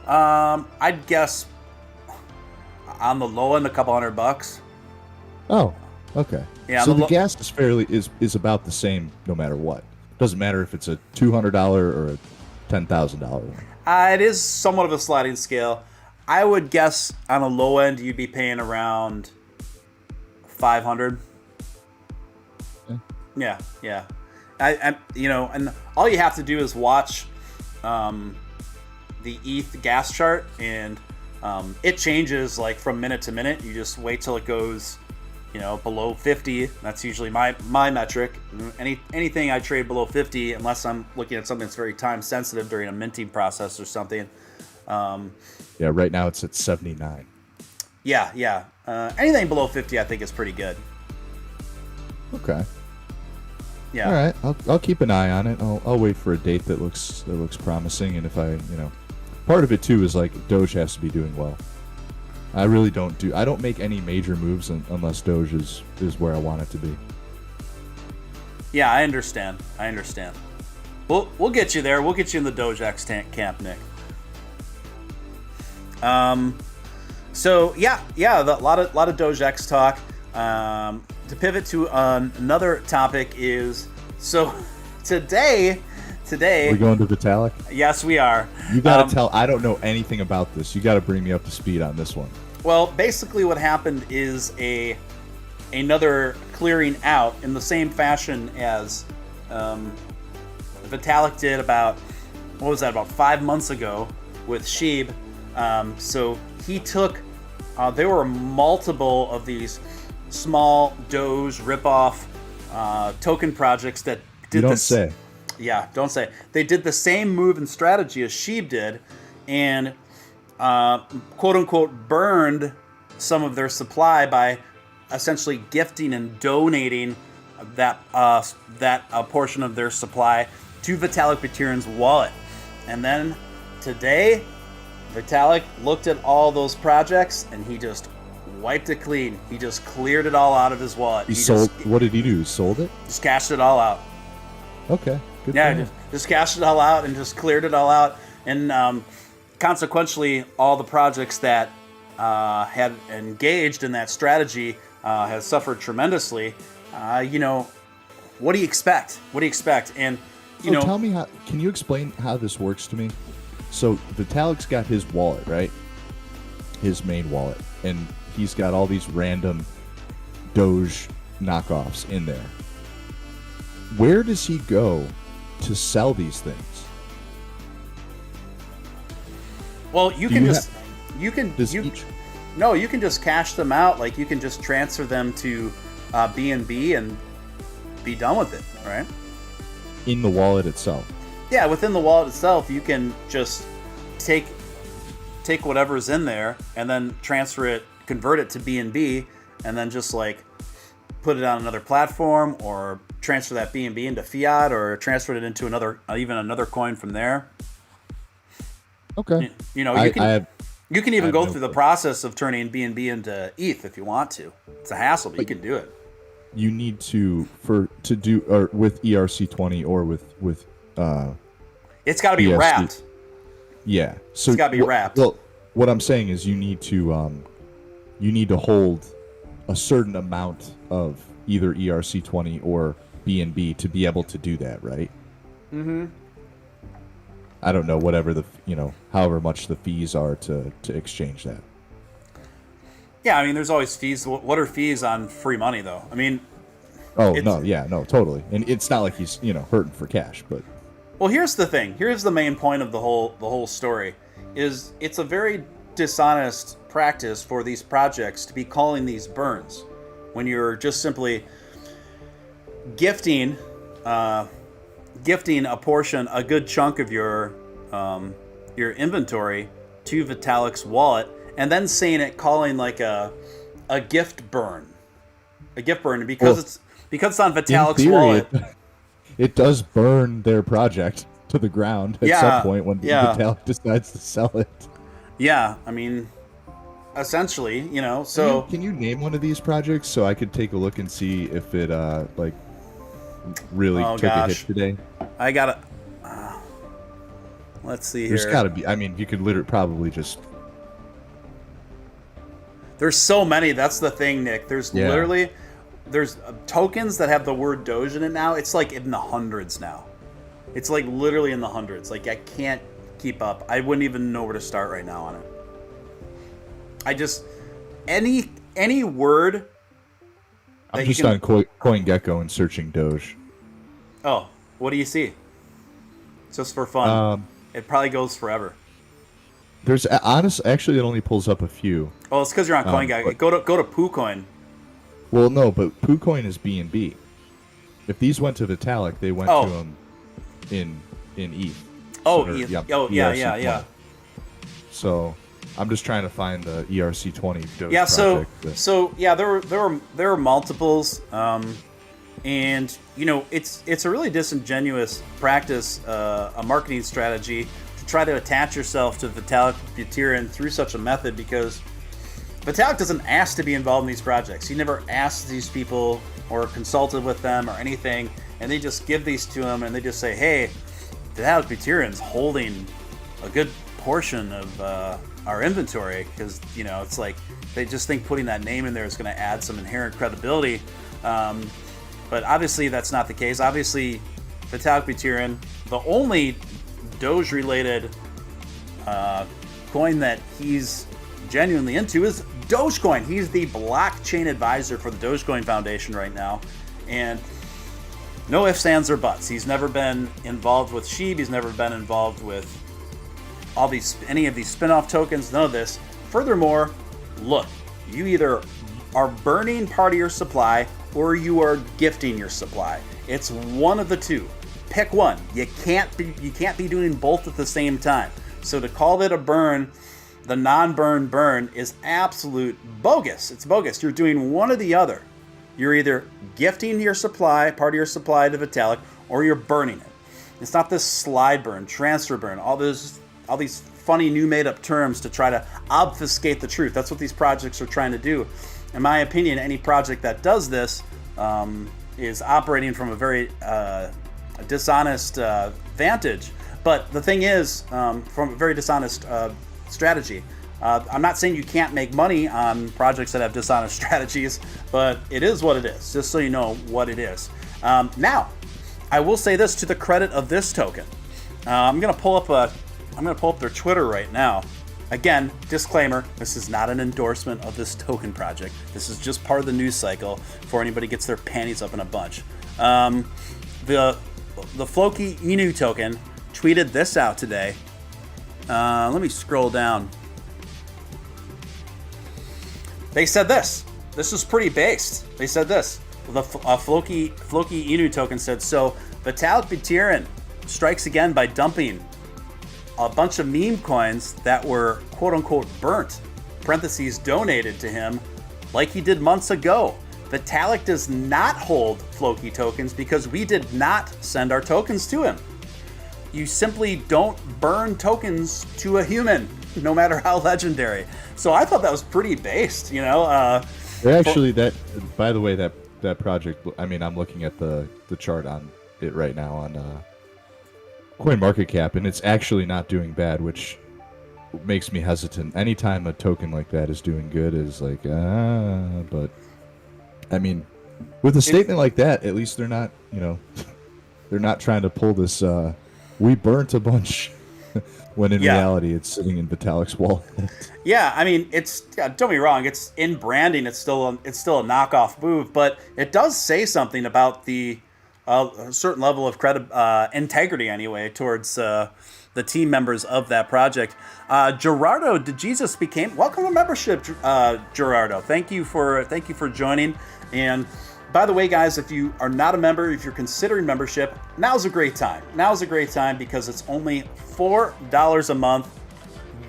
Speaker 1: I'd guess on the low end, a couple $100.
Speaker 2: Oh, okay.
Speaker 1: Yeah.
Speaker 2: So the gas is about the same no matter what. Doesn't matter if it's a $200 or a $10,000 one.
Speaker 1: It is somewhat of a sliding scale. I would guess on a low end, you'd be paying around $500. Yeah. And all you have to do is watch the ETH gas chart, and it changes like from minute to minute. You just wait till it goes, below 50. That's usually my metric. Anything I trade below 50, unless I'm looking at something that's very time sensitive during a minting process or something.
Speaker 2: Yeah, right now it's at 79.
Speaker 1: Yeah. Anything below 50, I think is pretty good.
Speaker 2: Okay.
Speaker 1: Yeah.
Speaker 2: All right. I'll keep an eye on it. I'll wait for a date that looks promising, and if I part of it too is like Doge has to be doing well. I really I don't make any major moves unless Doge is where I want it to be.
Speaker 1: Yeah, I understand. We'll get you there. We'll get you in the DogeX camp, Nick. So yeah, a lot of DogeX talk. To pivot to another topic is today.
Speaker 2: We're going to Vitalik?
Speaker 1: Yes, we are.
Speaker 2: You got to tell. I don't know anything about this. You got to bring me up to speed on this one.
Speaker 1: Well, basically, what happened is another clearing out in the same fashion as Vitalik did about 5 months ago with Sheeb. So he took. There were multiple of these small Doge ripoff token projects that did
Speaker 2: don't
Speaker 1: this.
Speaker 2: Say.
Speaker 1: Yeah, don't say. They did the same move and strategy as Sheeb did, and quote unquote burned some of their supply by essentially gifting and donating that portion of their supply to Vitalik Buterin's wallet. And then today, Vitalik looked at all those projects and he just wiped it clean. He just cleared it all out of his wallet.
Speaker 2: What did he do? He sold it?
Speaker 1: Just cashed it all out.
Speaker 2: Okay. Good.
Speaker 1: Yeah, just cashed it all out and just cleared it all out. And consequently, all the projects that had engaged in that strategy has suffered tremendously. What do you expect? And
Speaker 2: tell me how. Can you explain how this works to me? So Vitalik's got his wallet, right? His main wallet, and he's got all these random Doge knockoffs in there. Where does he go to sell these things?
Speaker 1: Well, you can just cash them out. Like you can just transfer them to BNB and be done with it, right?
Speaker 2: In the wallet itself.
Speaker 1: Yeah, within the wallet itself, you can just take whatever's in there and then transfer it, convert it to BNB, and then just like put it on another platform or transfer that BNB into fiat or transfer it into another coin from there.
Speaker 2: Okay.
Speaker 1: You can even go through the process of turning BNB into ETH if you want to. It's a hassle, but you can do it.
Speaker 2: you need to do or with ERC20 or with
Speaker 1: it's got to be
Speaker 2: ESD.
Speaker 1: wrapped.
Speaker 2: Yeah, so
Speaker 1: It's got to be wrapped.
Speaker 2: Well, what I'm saying is you need to hold a certain amount of either ERC20 or BNB to be able to do that, right?
Speaker 1: Mm-hmm.
Speaker 2: I don't know, whatever however much the fees are to exchange that.
Speaker 1: Yeah, I mean, there's always fees. What are fees on free money, though? I mean,
Speaker 2: no, totally. And it's not like he's hurting for cash, but.
Speaker 1: Well, here's the thing. Here's the main point of the whole story. Is it's a very dishonest practice for these projects to be calling these burns when you're just simply gifting a portion, a good chunk of your inventory to Vitalik's wallet, and then calling like a gift burn, because it's on Vitalik's wallet.
Speaker 2: It does burn their project to the ground at some point when Vitalik decides to sell it.
Speaker 1: Yeah, I mean, essentially, so...
Speaker 2: Can you name one of these projects so I could take a look and see if it, really took a hit today?
Speaker 1: I gotta... let's see here.
Speaker 2: There's gotta be... I mean, you could literally probably just...
Speaker 1: There's so many. That's the thing, Nick. There's tokens that have the word Doge in it now. It's like in the hundreds now. It's like literally in the hundreds. Like, I can't keep up. I wouldn't even know where to start right now on it. I just... Any word...
Speaker 2: I'm just on CoinGecko and searching Doge.
Speaker 1: Oh, what do you see? Just for fun. It probably goes forever.
Speaker 2: There's actually it only pulls up a few.
Speaker 1: Oh, it's because you're on CoinGecko. Go to PooCoin.
Speaker 2: Well, no, but PooCoin is BNB. If these went to Vitalik, they went to him in ETH.
Speaker 1: Oh,
Speaker 2: so,
Speaker 1: ETH.
Speaker 2: Yeah. So I'm just trying to find the ERC20 Doge project.
Speaker 1: There were multiples, and it's a really disingenuous practice, a marketing strategy to try to attach yourself to Vitalik Buterin through such a method, because Vitalik doesn't ask to be involved in these projects. He never asked these people or consulted with them or anything, and they just give these to him and they just say, hey, Vitalik Buterin's holding a good portion of our inventory, because it's like they just think putting that name in there is going to add some inherent credibility, but obviously that's not the case. Obviously Vitalik Buterin, the only Doge related coin that he's genuinely into is Dogecoin. He's the blockchain advisor for the Dogecoin Foundation right now, and no ifs, ands, or buts. He's never been involved with SHIB. He's never been involved with any of these spin-off tokens. None of this. Furthermore, look, you either are burning part of your supply or you are gifting your supply. It's one of the two. Pick one. You can't be doing both at the same time. So to call it a burn, the non-burn burn, is absolute bogus. It's bogus. You're doing one or the other. You're either gifting your supply, part of your supply to Vitalik, or you're burning it. It's not this slide burn, transfer burn, all these funny new made-up terms to try to obfuscate the truth. That's what these projects are trying to do. In my opinion, any project that does this is operating from a very dishonest vantage. But the thing is, from a very dishonest strategy. I'm not saying you can't make money on projects that have dishonest strategies, but it is what it is, just so you know what it is. Now, I will say this to the credit of this token. I'm gonna pull up their Twitter right now. Again, disclaimer, this is not an endorsement of this token project. This is just part of the news cycle before anybody gets their panties up in a bunch. The Floki Inu token tweeted this out today. Let me scroll down. They said this. This is pretty based. They said this. The Floki Inu token said, so Vitalik Buterin strikes again by dumping a bunch of meme coins that were quote-unquote burnt, parentheses, donated to him like he did months ago. Vitalik does not hold Floki tokens because we did not send our tokens to him. You simply don't burn tokens to a human, no matter how legendary. So I thought that was pretty based,
Speaker 2: Actually, by the way, that that project. I mean, I'm looking at the chart on it right now on CoinMarketCap, and it's actually not doing bad, which makes me hesitant. Anytime a token like that is doing good is like, but I mean, with a statement like that, at least they're not, they're not trying to pull this, we burnt a bunch, when in reality it's sitting in Vitalik's wallet.
Speaker 1: Yeah, I mean, don't get me wrong, it's in branding, it's still a knockoff move, but it does say something about the a certain level of integrity anyway towards the team members of that project. Gerardo DeJesus welcome to membership, Gerardo. Thank you for joining. And by the way, guys, if you are not a member, if you're considering membership, now's a great time. Now's a great time because it's only $4 a month.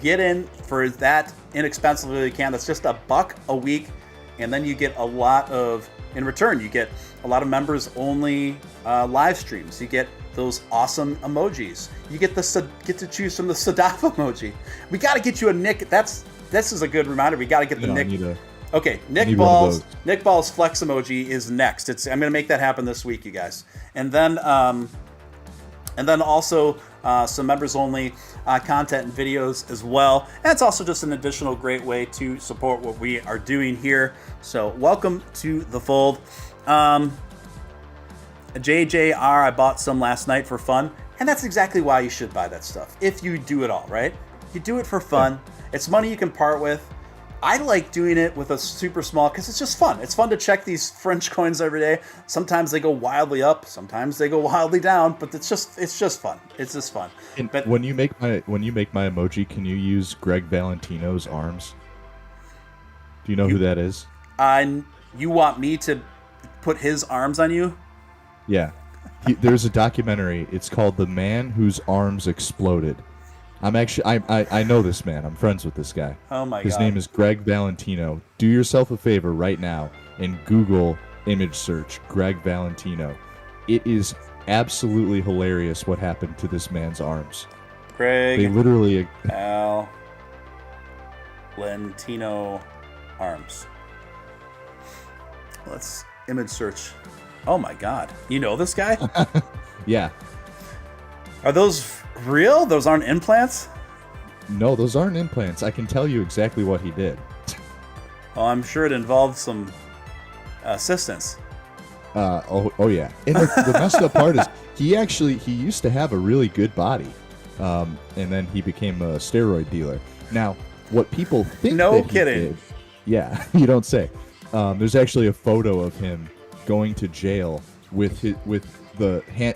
Speaker 1: Get in for that inexpensively you can. That's just $1 a week, and then you get a lot of. In return, you get a lot of members-only live streams. You get those awesome emojis. You get to choose from the Sadaf emoji. We got to get you a Nick. This is a good reminder. We got to get the Nick. Okay, Nick Ballz flex emoji is next. I'm going to make that happen this week, you guys. And then also some members-only content and videos as well. And it's also just an additional great way to support what we are doing here. So welcome to the fold. JJR, I bought some last night for fun. And that's exactly why you should buy that stuff. If you do it all, right? You do it for fun. It's money you can part with. I like doing it with a super small because it's just fun. It's fun to check these French coins every day. Sometimes they go wildly up, sometimes they go wildly down, but it's just fun. It's just fun.
Speaker 2: But when you make my emoji, can you use Greg Valentino's arms? Do you know who that is?
Speaker 1: You want me to put his arms on you?
Speaker 2: Yeah. There's a documentary. It's called The Man Whose Arms Exploded. I know this man. I'm friends with this guy.
Speaker 1: Oh my God.
Speaker 2: His name is Greg Valentino. Do yourself a favor right now and Google image search Greg Valentino. It is absolutely hilarious what happened to this man's arms.
Speaker 1: Greg.
Speaker 2: They literally.
Speaker 1: Valentino arms. Let's image search. Oh my God. You know this guy?
Speaker 2: Yeah.
Speaker 1: Are those real? Those aren't implants?
Speaker 2: No, those aren't implants. I can tell you exactly what he did.
Speaker 1: Oh, I'm sure it involved some assistance.
Speaker 2: Oh yeah. And the messed up part is he used to have a really good body, and then he became a steroid dealer. Now, what people think
Speaker 1: no
Speaker 2: that
Speaker 1: kidding.
Speaker 2: He did, yeah, you don't say. There's actually a photo of him going to jail with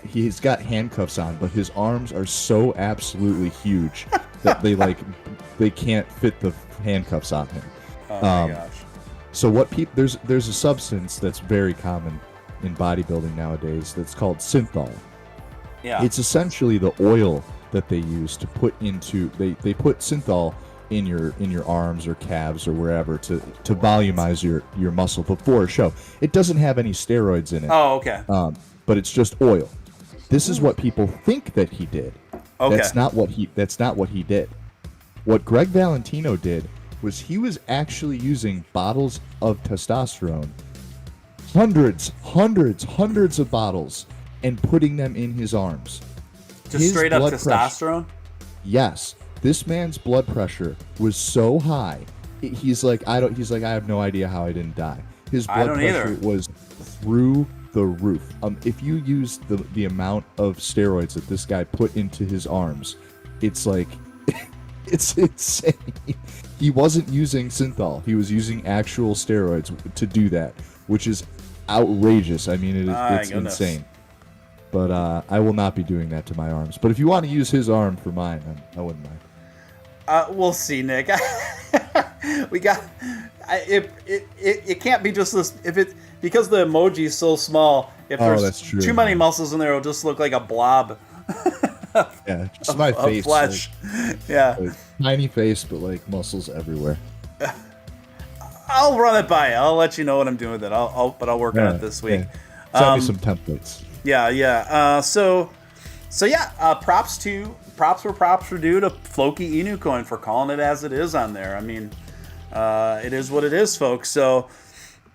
Speaker 2: he's got handcuffs on, but his arms are so absolutely huge that they can't fit the handcuffs on him.
Speaker 1: Oh my gosh.
Speaker 2: So there's a substance that's very common in bodybuilding nowadays that's called synthol.
Speaker 1: Yeah.
Speaker 2: It's essentially the oil that they use to put into they put synthol in your arms or calves or wherever to volumize your muscle before a show. It doesn't have any steroids in it.
Speaker 1: Oh, okay.
Speaker 2: But it's just oil. This is what people think that he did.
Speaker 1: Okay.
Speaker 2: That's not what he did. What Greg Valentino did was he was actually using bottles of testosterone, hundreds of bottles, and putting them in his arms.
Speaker 1: Just straight up testosterone?
Speaker 2: Yes. This man's blood pressure was so high. He's like, I have no idea how I didn't die. His blood pressure was through the roof. If you use the amount of steroids that this guy put into his arms, it's like, it's insane. He wasn't using synthol. He was using actual steroids to do that, which is outrageous. I mean, it's insane. But I will not be doing that to my arms. But if you want to use his arm for mine, then I wouldn't mind.
Speaker 1: We'll see, Nick. It can't be just this. Because the emoji is so small. If there's too many muscles in there, it'll just look like a blob.
Speaker 2: Yeah, just my face.
Speaker 1: Flesh. Yeah.
Speaker 2: Tiny face, but like muscles everywhere.
Speaker 1: I'll run it by you. I'll let you know what I'm doing with it. I'll work on it this week.
Speaker 2: Yeah. Send me some templates.
Speaker 1: Yeah. Props were due to Floki Inu Coin for calling it as it is on there. I mean, it is what it is, folks. So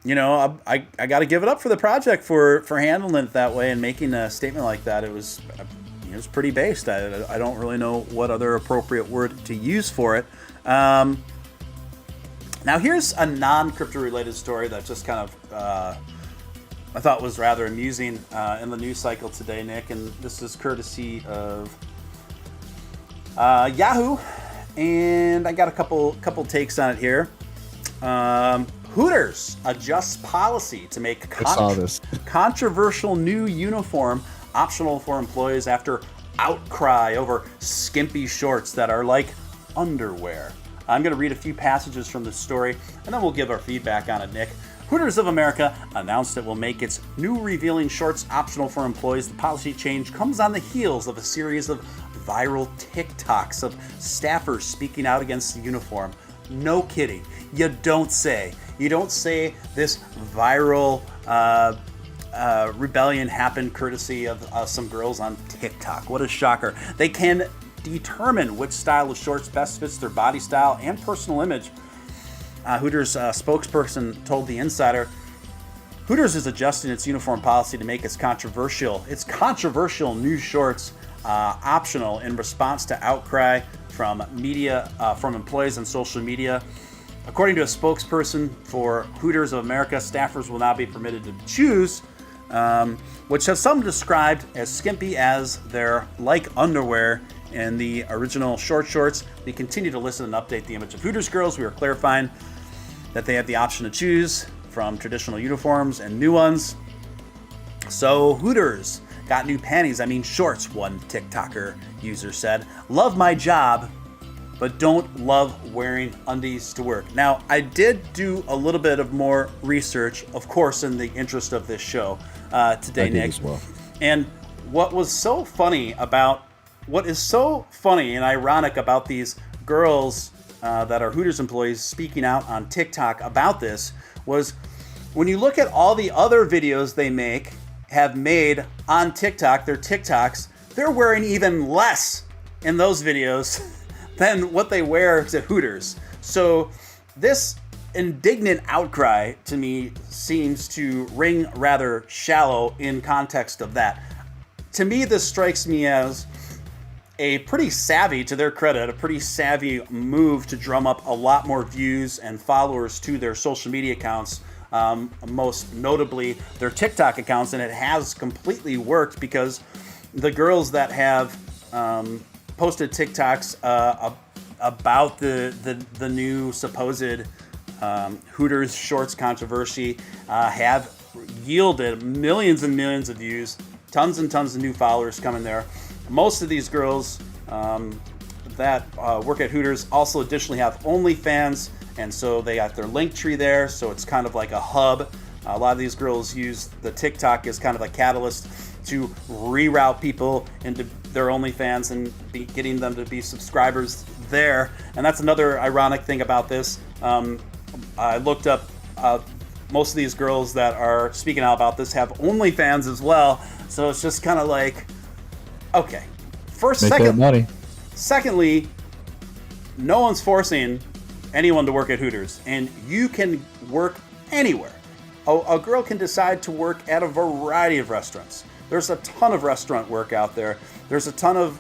Speaker 1: I got to give it up for the project for handling it that way and making a statement like that. It was pretty based. I don't really know what other appropriate word to use for it. Now here's a non-crypto related story that just kind of I thought was rather amusing in the news cycle today, Nick, and this is courtesy of Yahoo, and I got a couple takes on it here. Hooters adjusts policy to make controversial new uniform optional for employees after outcry over skimpy shorts that are like underwear. I'm going to read a few passages from this story, and then we'll give our feedback on it, Nick. Hooters of America announced it will make its new revealing shorts optional for employees. The policy change comes on the heels of a series of viral TikToks of staffers speaking out against the uniform. No kidding. You don't say. You don't say this viral rebellion happened courtesy of some girls on TikTok. What a shocker. They can determine which style of shorts best fits their body style and personal image. Hooters spokesperson told The Insider, Hooters is adjusting its uniform policy to make its controversial new shorts optional in response to outcry from employees on social media. According to a spokesperson for Hooters of America, staffers will now be permitted to choose, which have some described as skimpy as their like underwear in the original shorts. We continue to listen and update the image of Hooters girls. We are clarifying that they have the option to choose from traditional uniforms and new ones. So Hooters got new panties, shorts, one TikToker user said. Love my job, but don't love wearing undies to work. Now, I did do a little bit of more research, of course, in the interest of this show today, Nick.
Speaker 2: As well.
Speaker 1: And what is so funny and ironic about these girls that are Hooters employees speaking out on TikTok about this was when you look at all the other videos they have made on TikTok, their TikToks, they're wearing even less in those videos than what they wear to Hooters. So this indignant outcry to me seems to ring rather shallow in context of that. To me, this strikes me as a pretty savvy, to their credit, a pretty savvy move to drum up a lot more views and followers to their social media accounts, most notably their TikTok accounts, and it has completely worked because the girls that have posted TikToks about the new supposed Hooters shorts controversy have yielded millions and millions of views, tons and tons of new followers coming there. Most of these girls that work at Hooters also additionally have OnlyFans, and so they got their link tree there, so it's kind of like a hub. A lot of these girls use the TikTok as kind of a catalyst to reroute people into their OnlyFans and getting them to be subscribers there. And that's another ironic thing about this. I looked up most of these girls that are speaking out about this have OnlyFans as well, so it's just kind of like, okay. Secondly, no one's forcing anyone to work at Hooters, and you can work anywhere. A girl can decide to work at a variety of restaurants. There's a ton of restaurant work out there. There's a ton of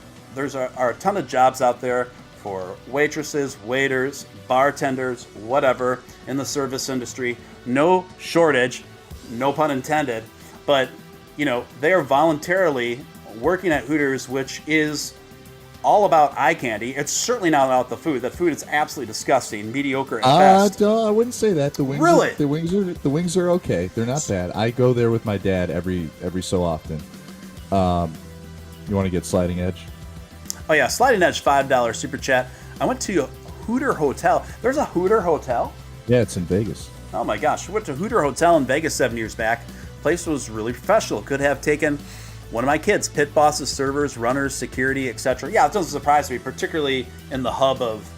Speaker 1: jobs out there for waitresses, waiters, bartenders, whatever in the service industry. No shortage, no pun intended, but they are voluntarily working at Hooters, which is all about eye candy. It's certainly not about the food. The food is absolutely disgusting, mediocre at best.
Speaker 2: I wouldn't say that. The wings,
Speaker 1: really?
Speaker 2: The wings are okay. They're not bad. I go there with my dad every so often. You want to get Sliding Edge?
Speaker 1: Oh yeah, Sliding Edge $5 super chat. I went to a Hooter Hotel. There's a Hooter Hotel?
Speaker 2: Yeah, it's in Vegas.
Speaker 1: Oh my gosh, I went to Hooter Hotel in Vegas 7 years back. Place was really professional. Could have taken one of my kids, pit bosses, servers, runners, security, etc. Yeah, it doesn't surprise me, particularly in the hub of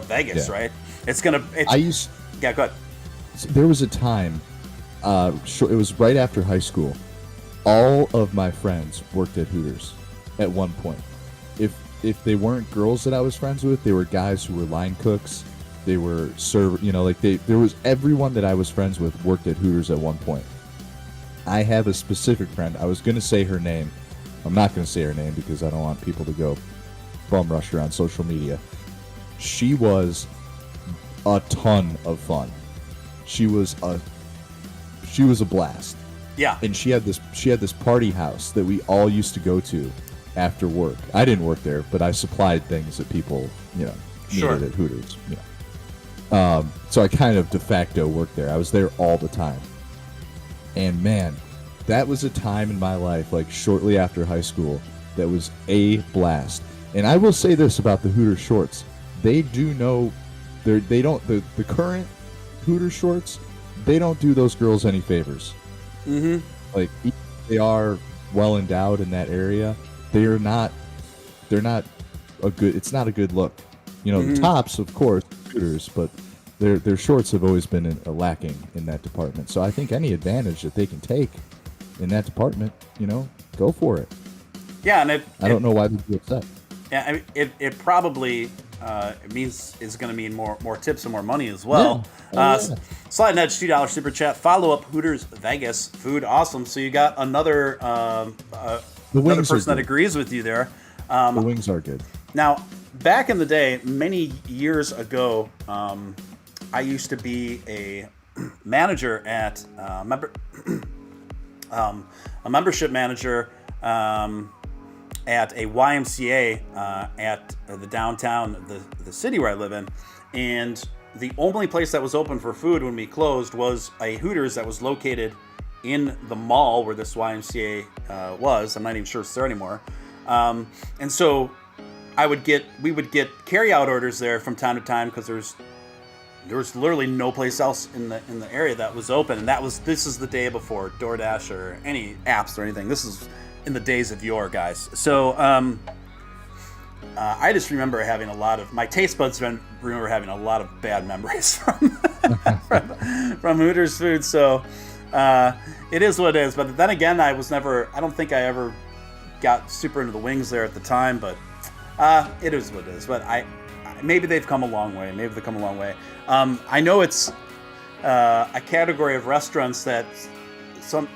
Speaker 1: Vegas, right? Yeah, go ahead.
Speaker 2: There was a time, it was right after high school. All of my friends worked at Hooters at one point. If they weren't girls that I was friends with, they were guys who were line cooks they were server, like there was everyone that I was friends with worked at Hooters at one point. I have a specific friend. I was going to say her name. I'm not going to say her name because I don't want people to go bum rush her on social media. She was a ton of fun. She was a blast.
Speaker 1: Yeah.
Speaker 2: And she had this party house that we all used to go to after work. I didn't work there, but I supplied things that people, needed at Hooters. So I kind of de facto worked there. I was there all the time. And man, that was a time in my life, like shortly after high school, that was a blast. And I will say this about the Hooters shorts. They do know the current Hooters shorts, they don't do those girls any favors.
Speaker 1: Mm-hmm.
Speaker 2: Like, they are well endowed in that area. They're not it's not a good look. The tops, of course, Hooters, but their shorts have always been lacking in that department. So I think any advantage that they can take in that department, go for it.
Speaker 1: Yeah, and
Speaker 2: I don't know why they'd be upset.
Speaker 1: Yeah, I mean, it probably is going to mean more tips and more money as well.
Speaker 2: Yeah.
Speaker 1: Slide Edge $2 super chat. Follow up Hooters Vegas food awesome. So you got another person that agrees with you there.
Speaker 2: The wings are good.
Speaker 1: Now, back in the day, many years ago, I used to be a manager at a membership manager at a YMCA at the downtown, the city where I live in, and the only place that was open for food when we closed was a Hooters that was located in the mall where this YMCA was. I'm not even sure it's there anymore. And so we would get carry-out orders there from time to time because there was literally no place else in the area that was open, and this is the day before DoorDash or any apps or anything. This is in the days of yore, guys. So I just remember having my taste buds remember having a lot of bad memories from Hooters food. So it is what it is. But then again, I don't think I ever got super into the wings there at the time, but it is what it is. But maybe they've come a long way. I know it's a category of restaurants that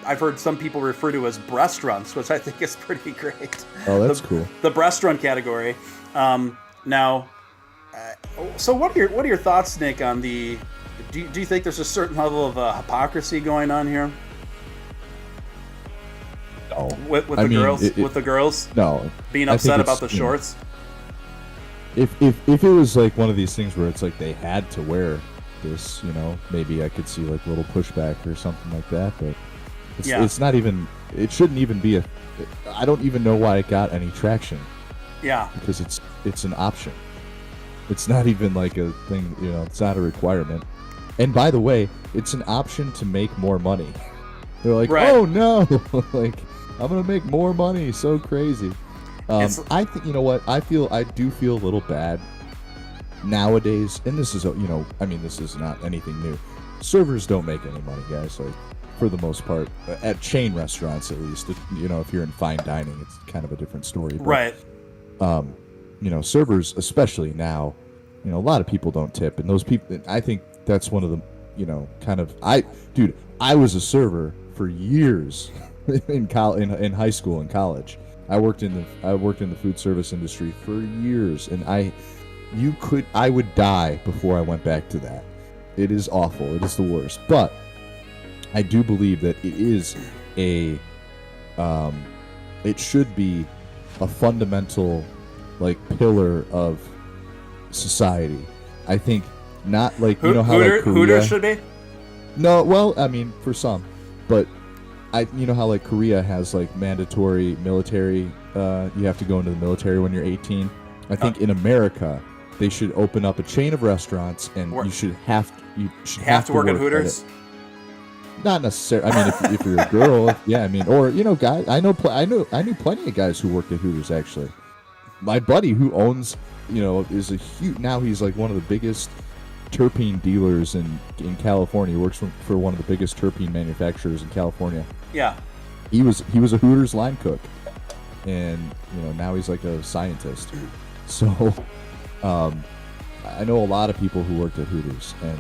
Speaker 1: I've heard some people refer to as breastrunts, which I think is pretty great.
Speaker 2: Oh, that's cool.
Speaker 1: The breastraunt category. Now, so what are your thoughts, Nick, on the? Do you think there's a certain level of hypocrisy going on here?
Speaker 2: No.
Speaker 1: With the girls?
Speaker 2: No.
Speaker 1: Being upset about the shorts?
Speaker 2: If it was like one of these things where it's like they had to wear this, maybe I could see like a little pushback or something like that, but it's not even, it shouldn't even be I don't even know why it got any traction.
Speaker 1: Yeah.
Speaker 2: Because it's an option. It's not even like a thing, it's not a requirement. And by the way, it's an option to make more money. They're like, right. Oh no, like I'm going to make more money. So crazy. I think, what, I do feel a little bad nowadays. And this is, this is not anything new. Servers don't make any money, guys. Like, for the most part, at chain restaurants, at least, if you're in fine dining, it's kind of a different story. But,
Speaker 1: right.
Speaker 2: Servers, especially now, a lot of people don't tip, and those people, I think that's one of the, I was a server for years in high school and college. I worked in the food service industry for years, and I would die before I went back to that. It is awful. It is the worst. But I do believe that it is it should be a fundamental, like, pillar of society. I think not like, how like Korea,
Speaker 1: Hooters should be?
Speaker 2: No, well, I mean, for some, but how like Korea has like mandatory military, you have to go into the military when you're 18. I think in America they should open up a chain of restaurants, and you should have to
Speaker 1: work at Hooters.
Speaker 2: Not necessarily. I mean, if you're a girl, yeah. I mean, or guys. I knew plenty of guys who worked at Hooters. Actually, my buddy who owns, is a huge. Now he's like one of the biggest terpene dealers in California. He works for one of the biggest terpene manufacturers in California.
Speaker 1: Yeah.
Speaker 2: He was a Hooters line cook, and now he's like a scientist. So, I know a lot of people who worked at Hooters, and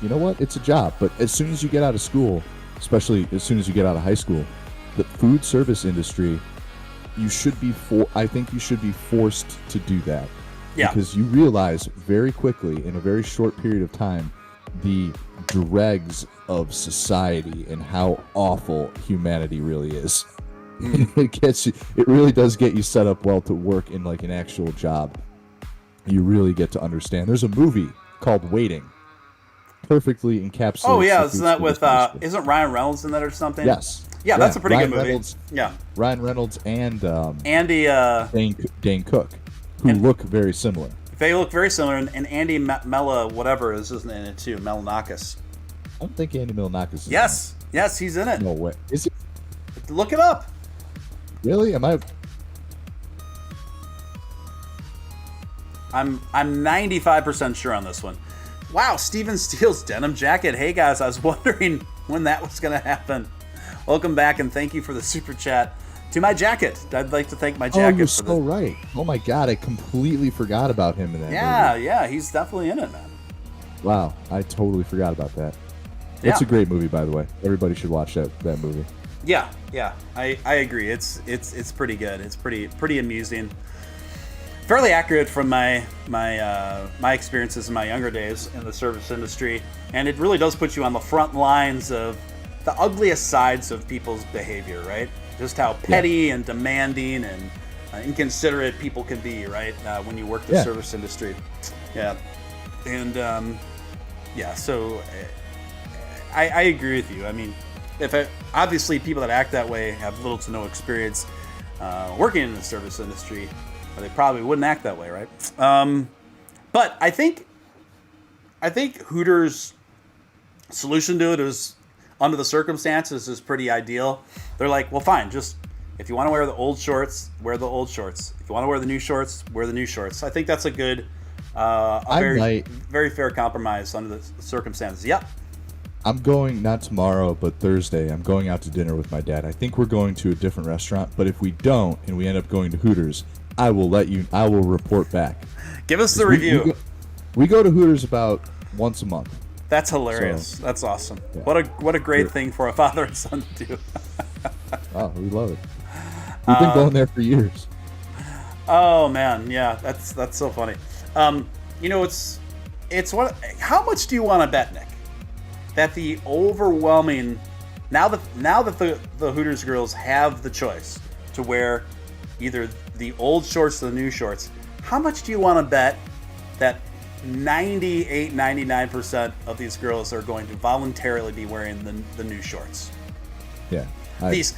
Speaker 2: you know what? It's a job. But as soon as you get out of school, especially as soon as you get out of high school, the food service industry, I think you should be forced to do that.
Speaker 1: Yeah.
Speaker 2: Because you realize very quickly, in a very short period of time, the dregs of society and how awful humanity really is. It really does get you set up well to work in like an actual job. You really get to understand. There's a movie called Waiting, perfectly encapsulates.
Speaker 1: Oh yeah, isn't that with isn't Ryan Reynolds in that or something?
Speaker 2: Yes.
Speaker 1: Yeah, that's a pretty good movie.
Speaker 2: Reynolds,
Speaker 1: yeah.
Speaker 2: Ryan Reynolds and
Speaker 1: Andy
Speaker 2: Dane Cook, who look very similar.
Speaker 1: They look very similar, and Andy Mella whatever is in it too, Melanakis.
Speaker 2: I don't think Andy Milonakis is
Speaker 1: Yes, yes, he's in it.
Speaker 2: No way. Is he?
Speaker 1: Look it up.
Speaker 2: Really? Am I?
Speaker 1: I'm 95% sure on this one. Wow, Steven Steele's denim jacket. Hey guys, I was wondering when that was going to happen. Welcome back, and thank you for the super chat to my jacket. I'd like to thank my jacket.
Speaker 2: Oh, you're so right. Oh my God, I completely forgot about him in that movie.
Speaker 1: Yeah, he's definitely in it, man.
Speaker 2: Wow, I totally forgot about that.
Speaker 1: Yeah.
Speaker 2: It's a great movie, by the way. Everybody should watch that movie.
Speaker 1: Yeah, I agree. It's pretty good. It's pretty amusing. Fairly accurate from my experiences in my younger days in the service industry, and it really does put you on the front lines of the ugliest sides of people's behavior, right? Just how petty and demanding and inconsiderate people can be, right? When you work the service industry. Yeah, and so I agree with you. I mean, obviously people that act that way have little to no experience working in the service industry, or they probably wouldn't act that way, right? But I think Hooters' solution to it is, under the circumstances, is pretty ideal. They're like, well, fine, just if you want to wear the old shorts, wear the old shorts. If you want to wear the new shorts, wear the new shorts. I think that's a good, very fair compromise under the circumstances. Yep.
Speaker 2: I'm going, not tomorrow, but Thursday, I'm going out to dinner with my dad. I think we're going to a different restaurant, but if we don't and we end up going to Hooters, I will report back.
Speaker 1: Give us the review.
Speaker 2: We go to Hooters about once a month.
Speaker 1: That's hilarious. So, that's awesome. Yeah. What a great thing for a father and son to do.
Speaker 2: Oh, we love it. We've been going there for years.
Speaker 1: Oh man, yeah, that's so funny. It's what? How much do you want to bet, Nick, that the overwhelming now that the Hooters girls have the choice to wear either the old shorts or the new shorts, how much do you want to bet that 99% of these girls are going to voluntarily be wearing the new shorts?
Speaker 2: Yeah.
Speaker 1: These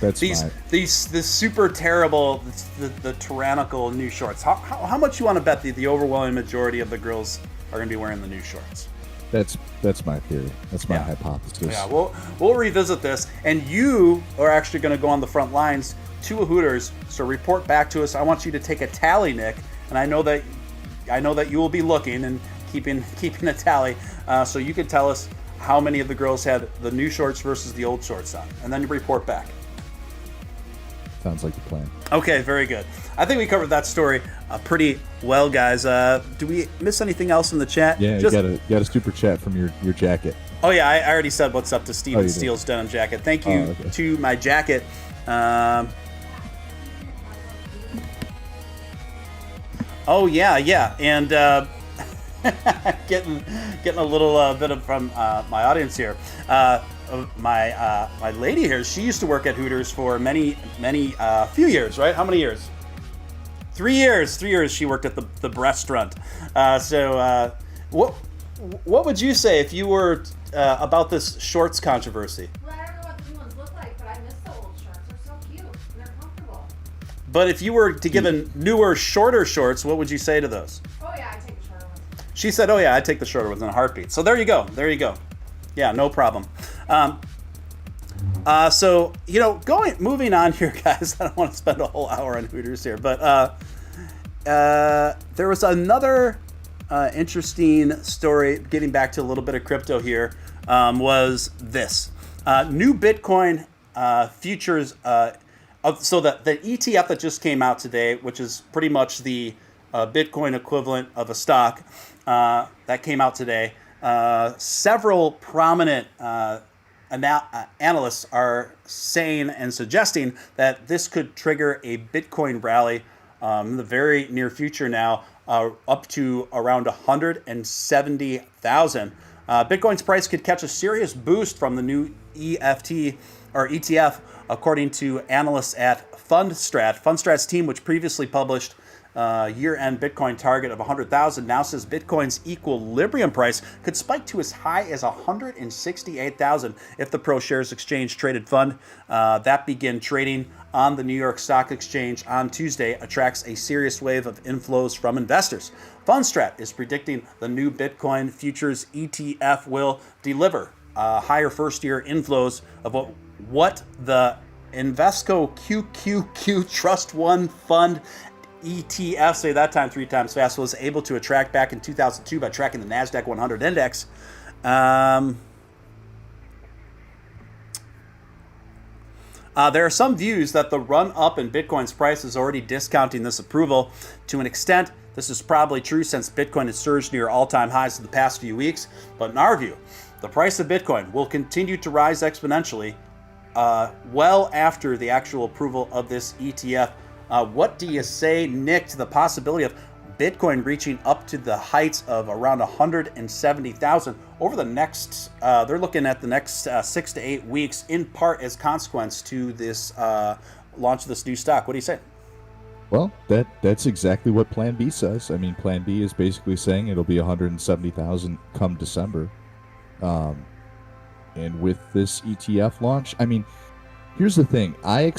Speaker 1: super terrible, the tyrannical new shorts. How much you want to bet the overwhelming majority of the girls are going to be wearing the new shorts?
Speaker 2: That's my theory. That's my hypothesis.
Speaker 1: Yeah, we'll revisit this, and you are actually going to go on the front lines to a Hooters. So report back to us. I want you to take a tally, Nick, and I know that you will be looking and keeping a tally, so you can tell us how many of the girls had the new shorts versus the old shorts on, and then you report back.
Speaker 2: Sounds like the plan.
Speaker 1: Okay, very good. I think we covered that story pretty well, guys. Do we miss anything else in the chat?
Speaker 2: Yeah, you got a super chat from your jacket.
Speaker 1: Oh yeah, I already said what's up to Steven Steele's denim jacket. Thank you to my jacket. Oh yeah, and getting a little bit of from my audience here. My lady here, she used to work at Hooters for many few years, right? How many years? 3 years. 3 years she worked at the restaurant. What would you say if you were about this shorts controversy?
Speaker 3: Well, I don't know what the new ones look like, but I miss the old shorts. They're so cute and they're comfortable.
Speaker 1: But if you were to give a newer, shorter shorts, what would you say to those?
Speaker 3: Oh yeah, I take the shorter ones.
Speaker 1: She said, "Oh yeah, I'd take the shorter ones in a heartbeat." So there you go. Yeah, no problem. So moving on here, guys. I don't want to spend a whole hour on Hooters here, but there was another interesting story. Getting back to a little bit of crypto here, was this new Bitcoin futures. So the ETF that just came out today, which is pretty much the Bitcoin equivalent of a stock, that came out today. Several prominent analysts are saying and suggesting that this could trigger a Bitcoin rally in the very near future now, up to around 170,000. Bitcoin's price could catch a serious boost from the new ETF, according to analysts at Fundstrat. Fundstrat's team, which previously published year-end Bitcoin target of 100,000, now says Bitcoin's equilibrium price could spike to as high as 168,000 if the ProShares Exchange traded fund that began trading on the New York Stock Exchange on Tuesday attracts a serious wave of inflows from investors. Fundstrat is predicting the new Bitcoin futures ETF will deliver higher first-year inflows of what the Invesco QQQ Trust One Fund ETF, say that time 3 times fast, was able to attract back in 2002 by tracking the NASDAQ 100 index. There are some views that the run-up in Bitcoin's price is already discounting this approval. To an extent, this is probably true since Bitcoin has surged near all-time highs in the past few weeks. But in our view, the price of Bitcoin will continue to rise exponentially well after the actual approval of this ETF. What do you say, Nick, to the possibility of Bitcoin reaching up to the heights of around 170,000 over the next, they're looking at the next 6 to 8 weeks, in part as consequence to this launch of this new stock? What do you say?
Speaker 2: Well, that's exactly what Plan B says. I mean, Plan B is basically saying it'll be 170,000 come December. And with this ETF launch, I mean, here's the thing. I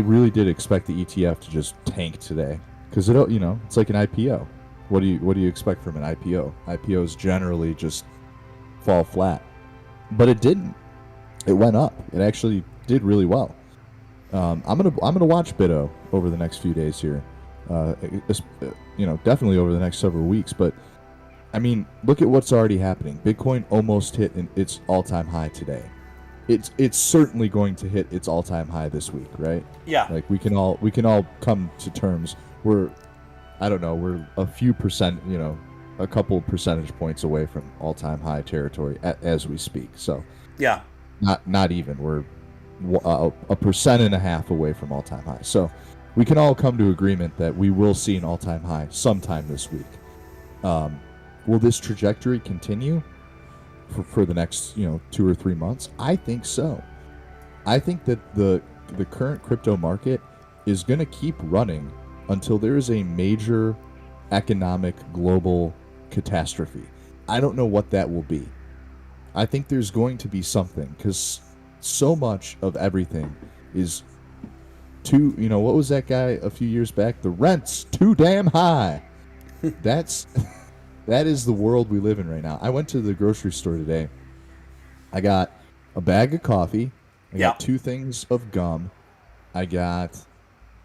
Speaker 2: really did expect the ETF to just tank today because it's like an IPO. What do you expect from an IPO? IPOs generally just fall flat, but it didn't. It went up. It actually did really well. I'm gonna watch BITO over the next few days here. Definitely over the next several weeks. But I mean, look at what's already happening. Bitcoin almost hit its all-time high today. It's certainly going to hit its all-time high this week, right?
Speaker 1: Yeah.
Speaker 2: Like we can all come to terms. We're a few percent, a couple percentage points away from all-time high territory as we speak. So
Speaker 1: yeah,
Speaker 2: not even. We're a 1.5% away from all-time high. So we can all come to agreement that we will see an all-time high sometime this week. Will this trajectory continue for the next 2 or 3 months? I think so. I think that the current crypto market is going to keep running until there is a major economic global catastrophe. I don't know what that will be. I think there's going to be something because so much of everything is too, what was that guy a few years back? The rent's too damn high. That is the world we live in right now. I went to the grocery store today. I got a bag of coffee. I got 2 things of gum. I got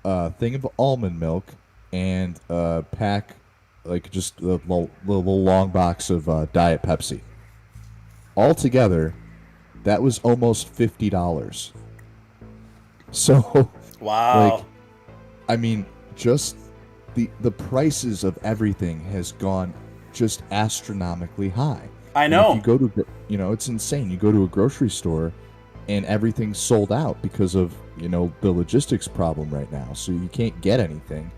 Speaker 2: a thing of almond milk and a pack, like just a little long box of Diet Pepsi. Altogether, that was almost $50. So,
Speaker 1: wow.
Speaker 2: I mean, just the prices of everything has gone just astronomically high.
Speaker 1: I know.
Speaker 2: And if you go to, it's insane. You go to a grocery store and everything's sold out because of, the logistics problem right now. So you can't get anything.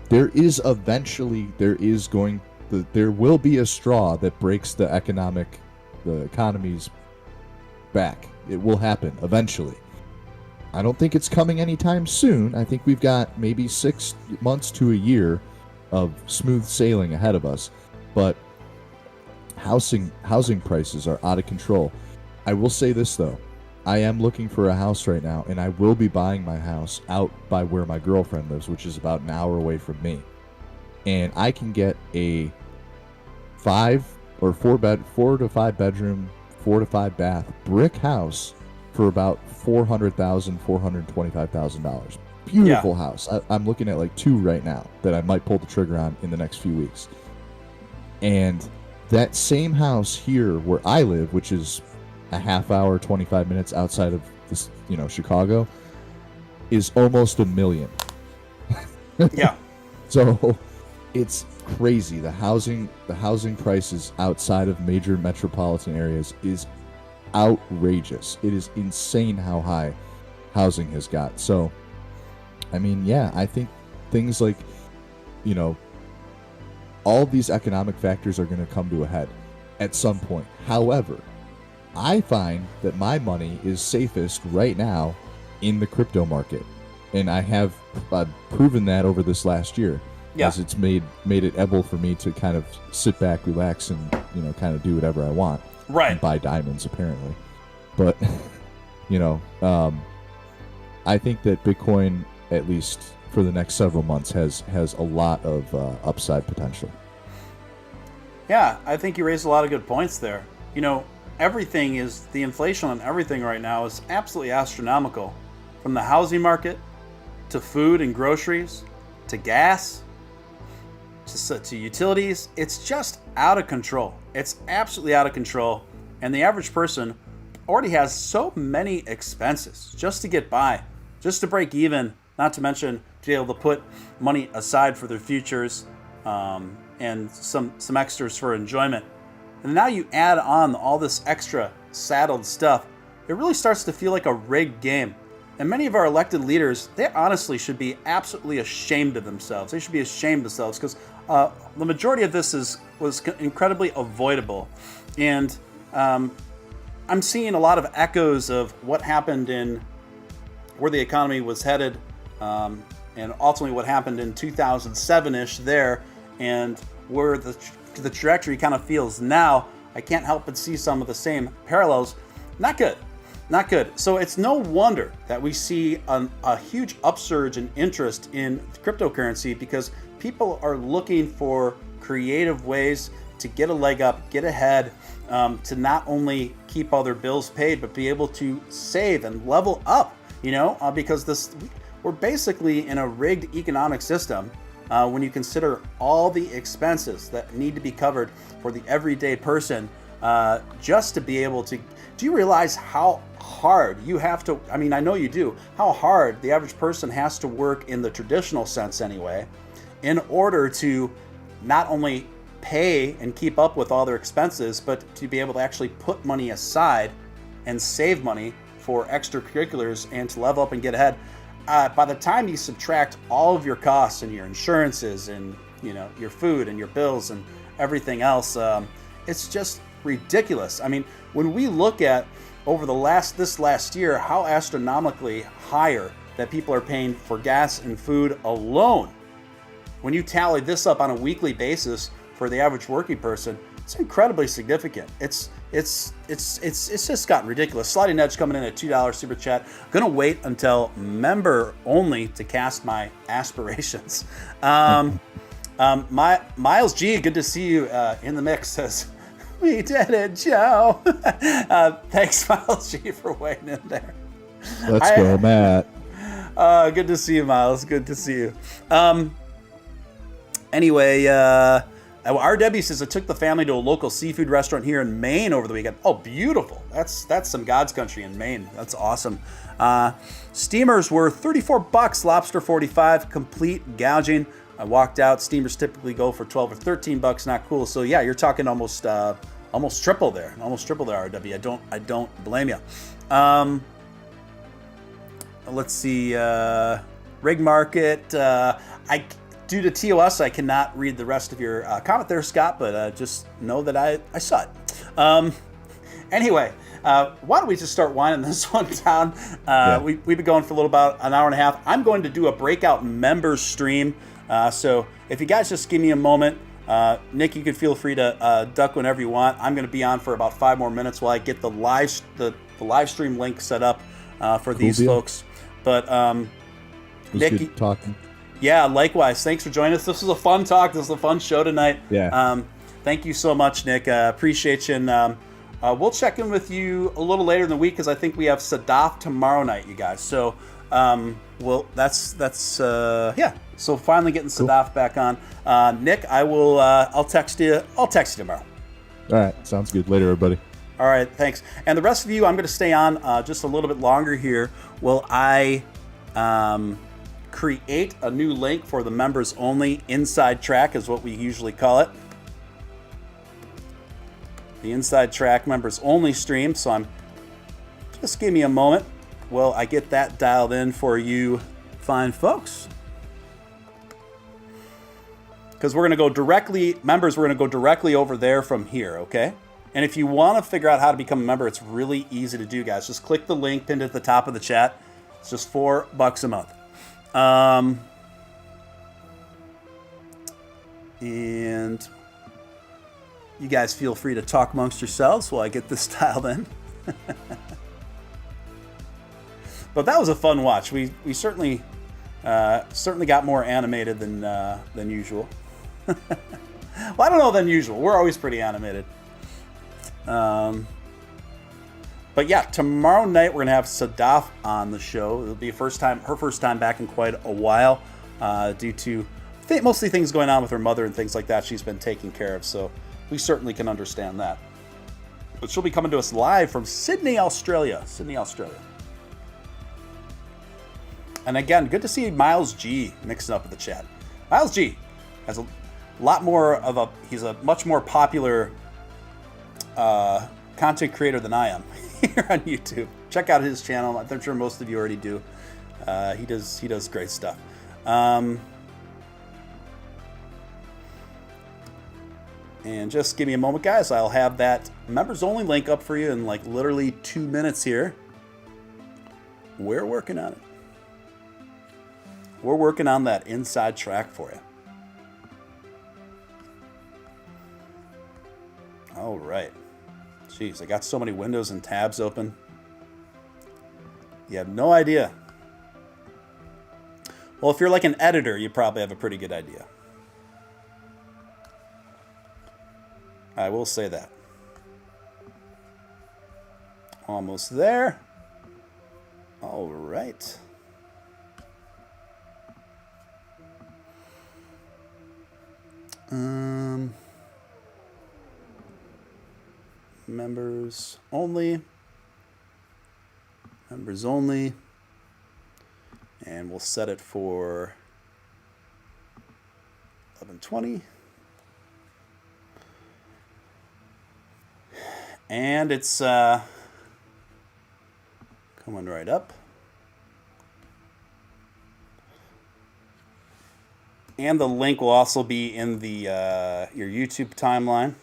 Speaker 2: There will be a straw that breaks the economy's back. It will happen eventually. I don't think it's coming anytime soon. I think we've got maybe 6 months to a year of smooth sailing ahead of us, but housing prices are out of control. I will say this though, I am looking for a house right now, and I will be buying my house out by where my girlfriend lives, which is about an hour away from me, and I can get a 4 to 5 bedroom, 4 to 5 bath brick house for about $425,000. Beautiful house. I'm looking at like 2 right now that I might pull the trigger on in the next few weeks. And that same house here where I live, which is a half hour, 25 minutes outside of this, Chicago, is almost $1 million.
Speaker 1: Yeah.
Speaker 2: So it's crazy. The housing prices outside of major metropolitan areas is outrageous. It is insane how high housing has got. So, I mean, yeah, I think things like, you know, all these economic factors are going to come to a head at some point. However, I find that my money is safest right now in the crypto market, and I have proven that over this last year.
Speaker 1: Yeah.
Speaker 2: As it's made it able for me to kind of sit back, relax, and, you know, kind of do whatever I want.
Speaker 1: Right.
Speaker 2: And buy diamonds, apparently. But, you know, I think that Bitcoin, at least for the next several months, has a lot of upside potential.
Speaker 1: Yeah, I think you raised a lot of good points there. You know, the inflation on everything right now is absolutely astronomical. From the housing market, to food and groceries, to gas, to utilities. It's just out of control. It's absolutely out of control. And the average person already has so many expenses just to get by, just to break even, not to mention to be able to put money aside for their futures, and some extras for enjoyment. And now you add on all this extra saddled stuff, it really starts to feel like a rigged game. And many of our elected leaders, they honestly should be absolutely ashamed of themselves. They should be ashamed of themselves, because the majority of this was incredibly avoidable. And I'm seeing a lot of echoes of what happened in where the economy was headed, and ultimately what happened in 2007-ish there, and where the trajectory kind of feels now. I can't help but see some of the same parallels. Not good. Not good. So it's no wonder that we see a huge upsurge in interest in cryptocurrency, because people are looking for creative ways to get a leg up, get ahead, to not only keep all their bills paid, but be able to save and level up, you know, because we're basically in a rigged economic system when you consider all the expenses that need to be covered for the everyday person, just to be able to. Do you realize how hard you have to, I mean, I know you do, how hard the average person has to work in the traditional sense anyway, in order to not only pay and keep up with all their expenses, but to be able to actually put money aside and save money for extracurriculars and to level up and get ahead. By the time you subtract all of your costs and your insurances and, you know, your food and your bills and everything else, it's just ridiculous. I mean, when we look at over this last year, how astronomically higher that people are paying for gas and food alone, when you tally this up on a weekly basis for the average working person, it's incredibly significant. It's just gotten ridiculous. Sliding Edge coming in at $2 super chat. Gonna wait until member only to cast my aspirations. Miles G, good to see you in the mix, says, "We did it, Joe." Thanks, Miles G, for waiting in there.
Speaker 2: Let's go, Matt.
Speaker 1: Good to see you, Miles. Good to see you. Anyway, RW says, "I took the family to a local seafood restaurant here in Maine over the weekend." Oh, beautiful. That's some God's country in Maine. That's awesome. Steamers were $34, lobster $45, complete gouging. I walked out. Steamers typically go for $12 or $13. Not cool. So yeah, you're talking almost triple there. Almost triple there, RW. I don't blame you. Let's see. Rig market. Due to TOS, I cannot read the rest of your comment there, Scott, but just know that I saw it. Anyway, why don't we just start winding this one down? We've been going for a little about an hour and a half. I'm going to do a breakout members stream. So if you guys just give me a moment, Nick, you can feel free to duck whenever you want. I'm going to be on for about 5 more minutes while I get the live stream link set up for these folks. But Nick,
Speaker 2: good talking.
Speaker 1: Yeah, likewise. Thanks for joining us. This was a fun talk. This was a fun show tonight.
Speaker 2: Yeah.
Speaker 1: Thank you so much, Nick. Appreciate you. And we'll check in with you a little later in the week, because I think we have Sadaf tomorrow night, you guys. So, yeah. So finally getting Sadaf back on. Nick, I'll text you. I'll text you tomorrow.
Speaker 2: All right. Sounds good. Later, everybody.
Speaker 1: All right. Thanks. And the rest of you, I'm going to stay on just a little bit longer here. Well, I create a new link for the members only inside track is what we usually call it. The inside track members only stream. So just give me a moment. Well, I get that dialed in for you fine folks. Because we're going to go directly, members, we're going to go directly over there from here, okay? And if you want to figure out how to become a member, it's really easy to do, guys. Just click the link pinned at the top of the chat. It's just $4 a month. And you guys feel free to talk amongst yourselves while I get this dialed in. But that was a fun watch. We certainly got more animated than usual. Well, I don't know than usual. We're always pretty animated. But yeah, tomorrow night we're gonna have Sadaf on the show. It'll be her first time back in quite a while, due to mostly things going on with her mother and things like that. She's been taking care of, so we certainly can understand that. But she'll be coming to us live from Sydney, Australia. And again, good to see Miles G mixing up with the chat. Miles G has a lot more of he's a much more popular content creator than I am here on YouTube. Check out his channel. I'm sure most of you already do. He does great stuff. And just give me a moment, guys. I'll have that members only link up for you in like literally 2 minutes here. We're working on it. We're working on that inside track for you. All right. Jeez, I got so many windows and tabs open. You have no idea. Well, if you're like an editor, you probably have a pretty good idea. I will say that. Almost there. All right. Members only. Members only. And we'll set it for 11:20. And it's coming right up. And the link will also be in the your YouTube timeline.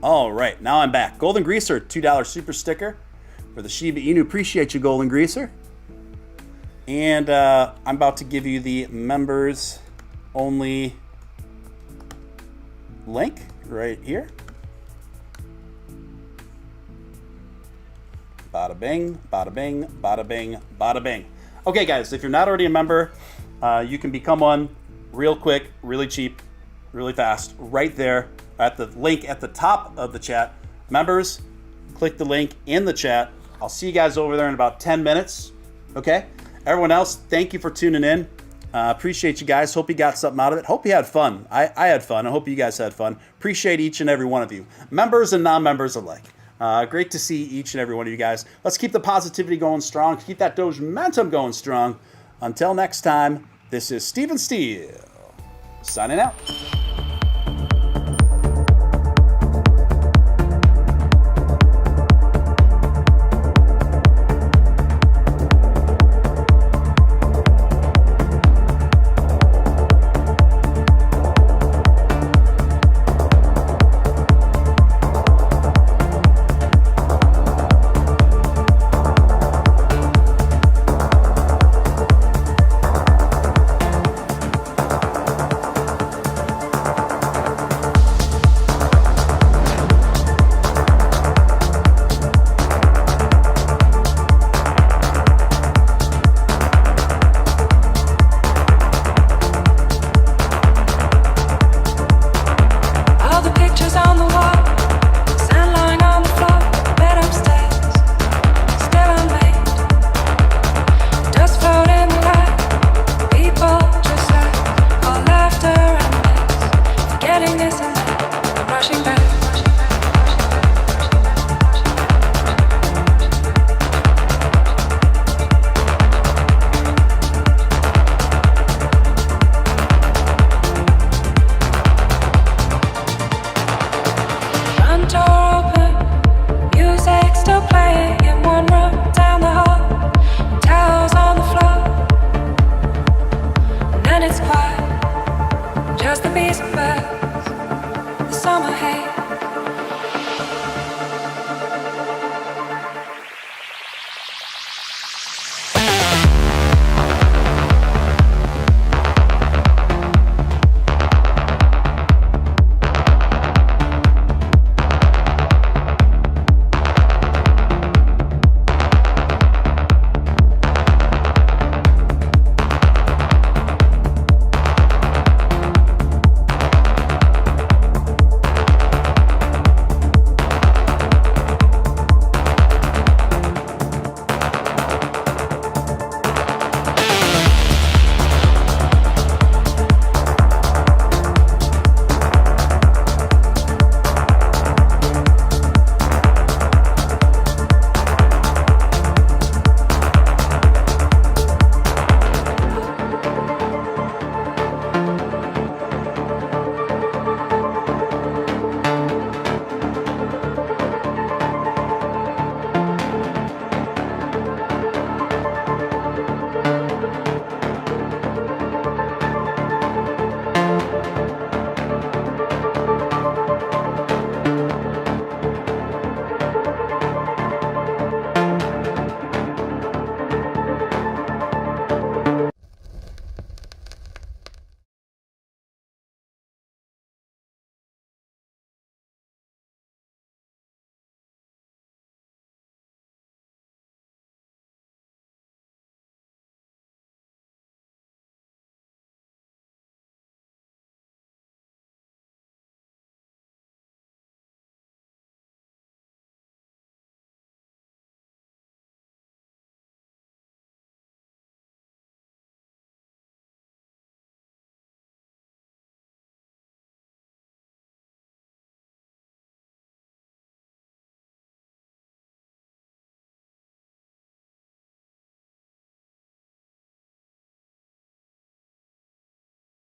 Speaker 1: All right, now I'm back. Golden Greaser, $2 super sticker for the Shiba Inu. Appreciate you, Golden Greaser. And I'm about to give you the members only link right here. Bada bing, bada bing, bada bing, bada bing. Okay, guys, if you're not already a member, you can become one real quick, really cheap, really fast, right there at the link at the top of the chat. Members, click the link in the chat. I'll see you guys over there in about 10 minutes. Okay? Everyone else, thank you for tuning in. Appreciate you guys. Hope you got something out of it. Hope you had fun. I had fun. I hope you guys had fun. Appreciate each and every one of you, members and non-members alike. Great to see each and every one of you guys. Let's keep the positivity going strong. Keep that Doge momentum going strong. Until next time, this is Steven Steele signing out.
Speaker 4: just a piece of us. The summer haze.